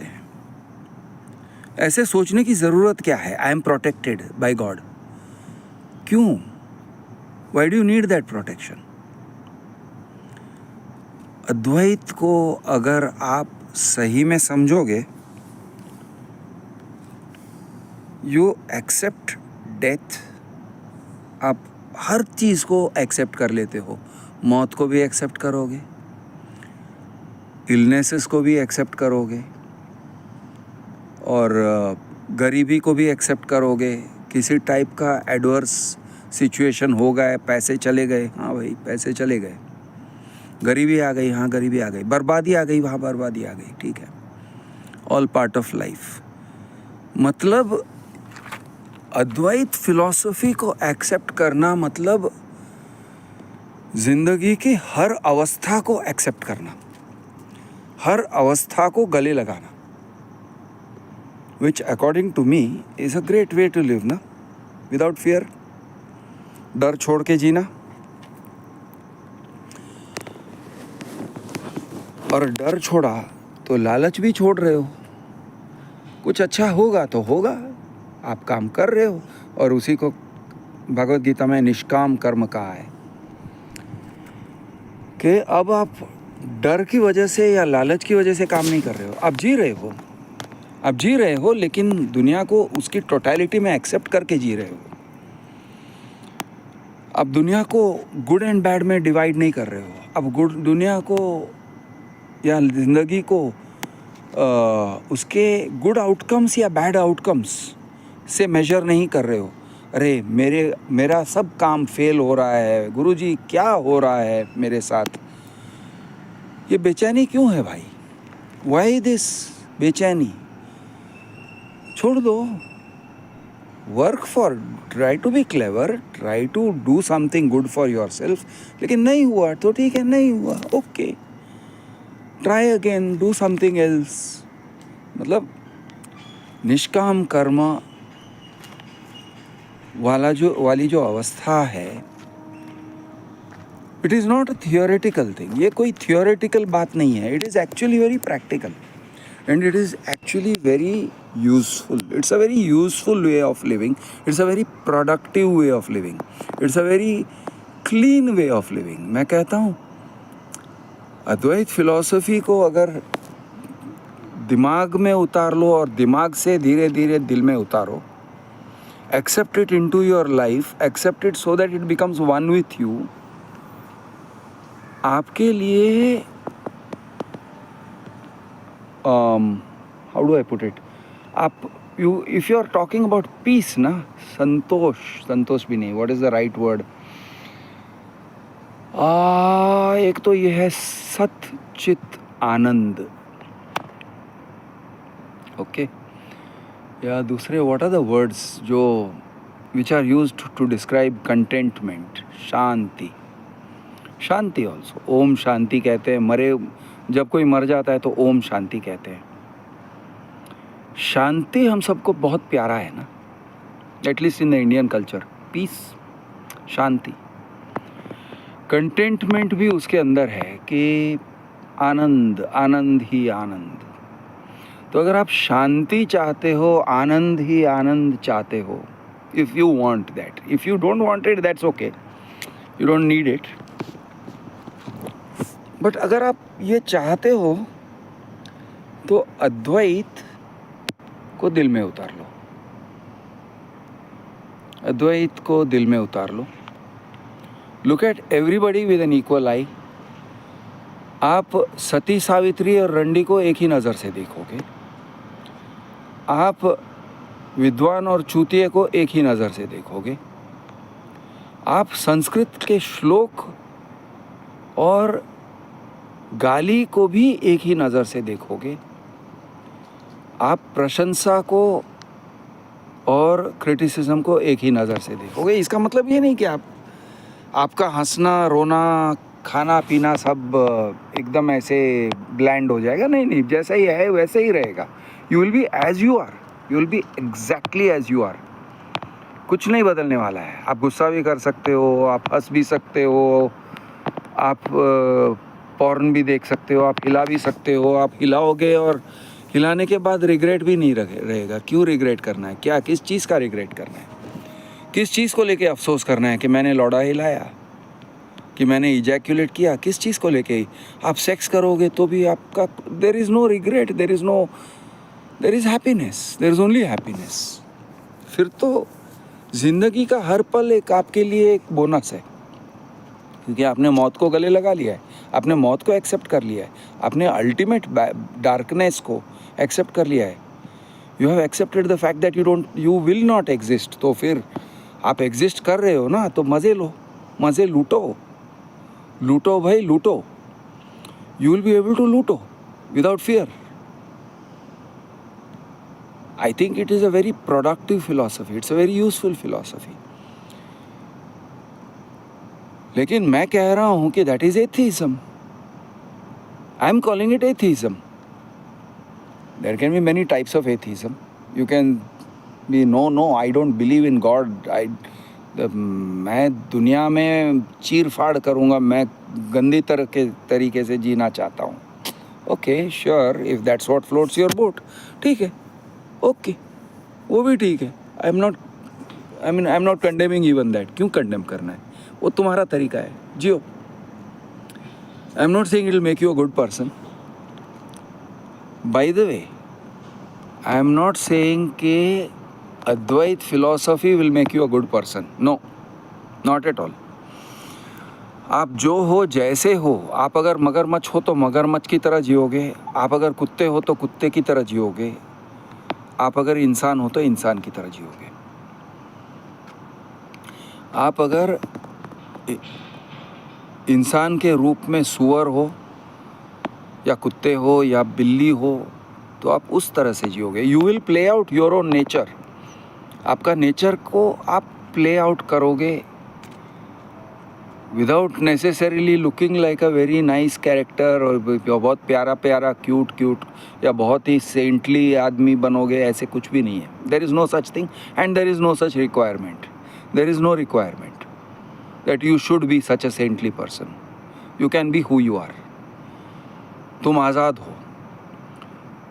हैं? ऐसे सोचने की ज़रूरत क्या है? I am protected by God. क्यों? Why do you need that protection? Advaita को अगर आप सही में समझोगे, यू एक्सेप्ट डेथ, आप हर चीज़ को एक्सेप्ट कर लेते हो। मौत को भी एक्सेप्ट करोगे, इलनेसेस को भी एक्सेप्ट करोगे, और गरीबी को भी एक्सेप्ट करोगे। किसी टाइप का एडवर्स सिचुएशन हो गया, पैसे चले गए, हाँ भाई पैसे चले गए, गरीबी आ गई, हाँ गरीबी आ गई, बर्बादी आ गई, वहाँ बर्बादी आ गई, ठीक है, ऑल पार्ट ऑफ लाइफ। मतलब अद्वैत फिलॉसफी को एक्सेप्ट करना मतलब जिंदगी की हर अवस्था को एक्सेप्ट करना, हर अवस्था को गले लगाना, which according to me is a great way to live ना, विदाउट फियर, डर छोड़ के जीना। और डर छोड़ा तो लालच भी छोड़ रहे हो, कुछ अच्छा होगा तो होगा, आप काम कर रहे हो, और उसी को भगवद गीता में निष्काम कर्म कहा है कि अब आप डर की वजह से या लालच की वजह से काम नहीं कर रहे हो, आप जी रहे हो, आप जी रहे हो लेकिन दुनिया को उसकी टोटलिटी में एक्सेप्ट करके जी रहे हो। आप दुनिया को गुड एंड बैड में डिवाइड नहीं कर रहे हो। अब दुनिया को या ज़िंदगी को उसके गुड आउटकम्स या बैड आउटकम्स से मेजर नहीं कर रहे हो। अरे मेरा सब काम फेल हो रहा है, गुरुजी क्या हो रहा है मेरे साथ, ये बेचैनी क्यों है भाई? वाई दिस बेचैनी? छोड़ दो। Work for, try to be clever, try to do something good for yourself. लेकिन नहीं हुआ तो ठीक है, नहीं हुआ, okay, try again, do something else. मतलब निष्काम कर्म वाली जो अवस्था है, it is not a theoretical thing. ये कोई थियोरेटिकल बात नहीं है, it is actually very practical and it is actually very useful. It's a very useful way of living. It's a very productive way of living. It's a very clean way of living. मैं कहता हूँ अद्वैत philosophy को अगर दिमाग में उतार लो और दिमाग से धीरे धीरे दिल में उतारो, accept it into your life, accept it so that it becomes one with you, आपके लिए how do I put it, if you are talking about peace ना, संतोष भी नहीं, what is the right word, एक तो ये है सत चित आनंद, ओके, या दूसरे what are the words जो which are used to describe contentment, Shanti also, Om Shanti कहते हैं। जब कोई मर जाता है तो ओम शांति कहते हैं। शांति हम सबको बहुत प्यारा है ना, at least in the Indian culture, peace, शांति। कंटेंटमेंट भी उसके अंदर है कि आनंद ही आनंद। तो अगर आप शांति चाहते हो, आनंद ही आनंद चाहते हो, if you want that, if you don't want it, that's okay, you don't need it. But अगर आप ये चाहते हो तो अद्वैत को दिल में उतार लो, अद्वैत को दिल में उतार लो। Look at everybody with an equal eye. आप सती सावित्री और रंडी को एक ही नज़र से देखोगे, आप विद्वान और चूतिए को एक ही नज़र से देखोगे, आप संस्कृत के श्लोक और गाली को भी एक ही नज़र से देखोगे, आप प्रशंसा को और क्रिटिसिज्म को एक ही नज़र से देखोगे। इसका मतलब ये नहीं कि आपका हंसना, रोना, खाना पीना सब एकदम ऐसे ब्लैंड हो जाएगा, नहीं, जैसा ही है वैसे ही रहेगा। You will be as you are, you will be exactly as you are. कुछ नहीं बदलने वाला है। आप गुस्सा भी कर सकते हो, आप हंस भी सकते हो, आप पॉर्न भी देख सकते हो, आप हिला भी सकते हो। आप हिलाओगे और हिलाने के बाद रिग्रेट भी नहीं रहेगा। क्यों रिग्रेट करना है? क्या, किस चीज़ का रिग्रेट करना है? किस चीज़ को लेके अफसोस करना है कि मैंने लौड़ा हिलाया, कि मैंने इजैक्यूलेट किया? किस चीज़ को लेके? आप सेक्स करोगे तो भी आपका there is no regret, there is happiness, there is only happiness. फिर तो ज़िंदगी का हर पल एक आपके लिए एक बोनस है, क्योंकि आपने मौत को गले लगा लिया है, आपने मौत को एक्सेप्ट कर लिया है, आपने अल्टीमेट डार्कनेस को एक्सेप्ट कर लिया है। You have accepted the fact that you will not exist. तो फिर आप एग्जिस्ट कर रहे हो ना, तो मज़े लो, मज़े लूटो भाई, लूटो। You will be able to लूटो without fear. I think it is a very productive philosophy, it's a very useful philosophy. लेकिन मैं कह रहा हूँ कि that is atheism. I am calling it atheism. There can be many types of atheism. You can be no, I don't believe in God, मैं दुनिया में चीर फाड़ करूँगा, मैं गंदी तरीके से जीना चाहता हूँ। Okay, sure, if that's what floats your boat, ठीक है, ओके, वो भी ठीक है। I am not condemning even that. क्यों कंडेम करना है? वो तुम्हारा तरीका है, जियो। I am not saying it will make you a good person. By the way, I am not saying कि Advaita philosophy will make you a good person, no, not at all. आप जो हो जैसे हो, आप अगर मगरमच्छ हो तो मगरमच्छ की तरह जियोगे, आप अगर कुत्ते हो तो कुत्ते की तरह जियोगे, आप अगर इंसान हो तो इंसान की तरह जियोगे। आप अगर इंसान के रूप में सूअर हो या कुत्ते हो या बिल्ली हो तो आप उस तरह से जियोगे। You will play out your own nature, आपका नेचर को आप प्ले आउट करोगे without necessarily looking like a very nice character, और बहुत प्यारा प्यारा क्यूट क्यूट या बहुत ही सेंटली आदमी बनोगे, ऐसे कुछ भी नहीं है। There is no such thing and there is no such requirement. There is no requirement that you should be such a saintly person. You can be who you are. तुम आज़ाद हो,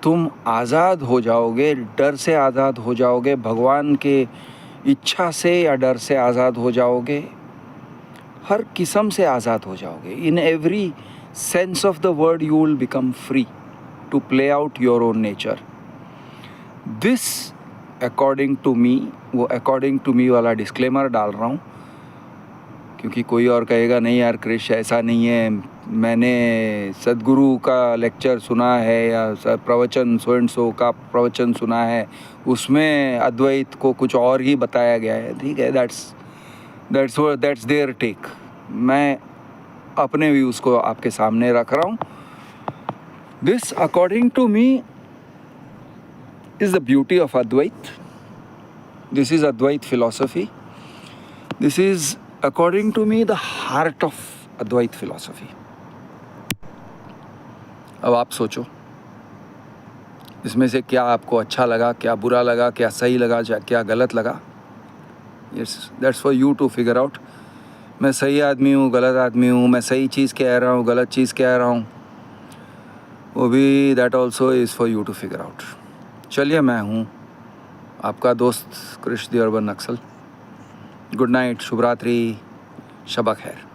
तुम आज़ाद हो जाओगे, डर से आज़ाद हो जाओगे, भगवान के इच्छा से या डर से आज़ाद हो जाओगे, हर किस्म से आज़ाद हो जाओगे। In every sense of the word you will become free to play out your own nature. This according to me, वो अकॉर्डिंग टू मी वाला डिस्क्लेमर डाल रहा हूँ क्योंकि कोई और कहेगा नहीं यार क्रिश ऐसा नहीं है, मैंने सदगुरु का लेक्चर सुना है या प्रवचन सो एंड सो का प्रवचन सुना है, उसमें अद्वैत को कुछ और ही बताया गया है। ठीक है, दैट्स देयर टेक। मैं अपने व्यूज़ को आपके सामने रख रहा हूँ। This according to me is the beauty of Advaita. This is Advaita philosophy. This is according to me the heart of Advaita philosophy. अब आप सोचो इसमें से क्या आपको अच्छा लगा, क्या बुरा लगा, क्या सही लगा, क्या गलत लगा। Yes, that's for you to figure out. मैं सही आदमी हूँ, गलत आदमी हूँ, मैं सही चीज़ कह रहा हूँ, गलत चीज़ कह रहा हूँ, वो भी that also is for you to figure out. चलिए, मैं हूँ आपका दोस्त Krish the urban Naxal. Good night, शुभ रात्रि, शब खैर।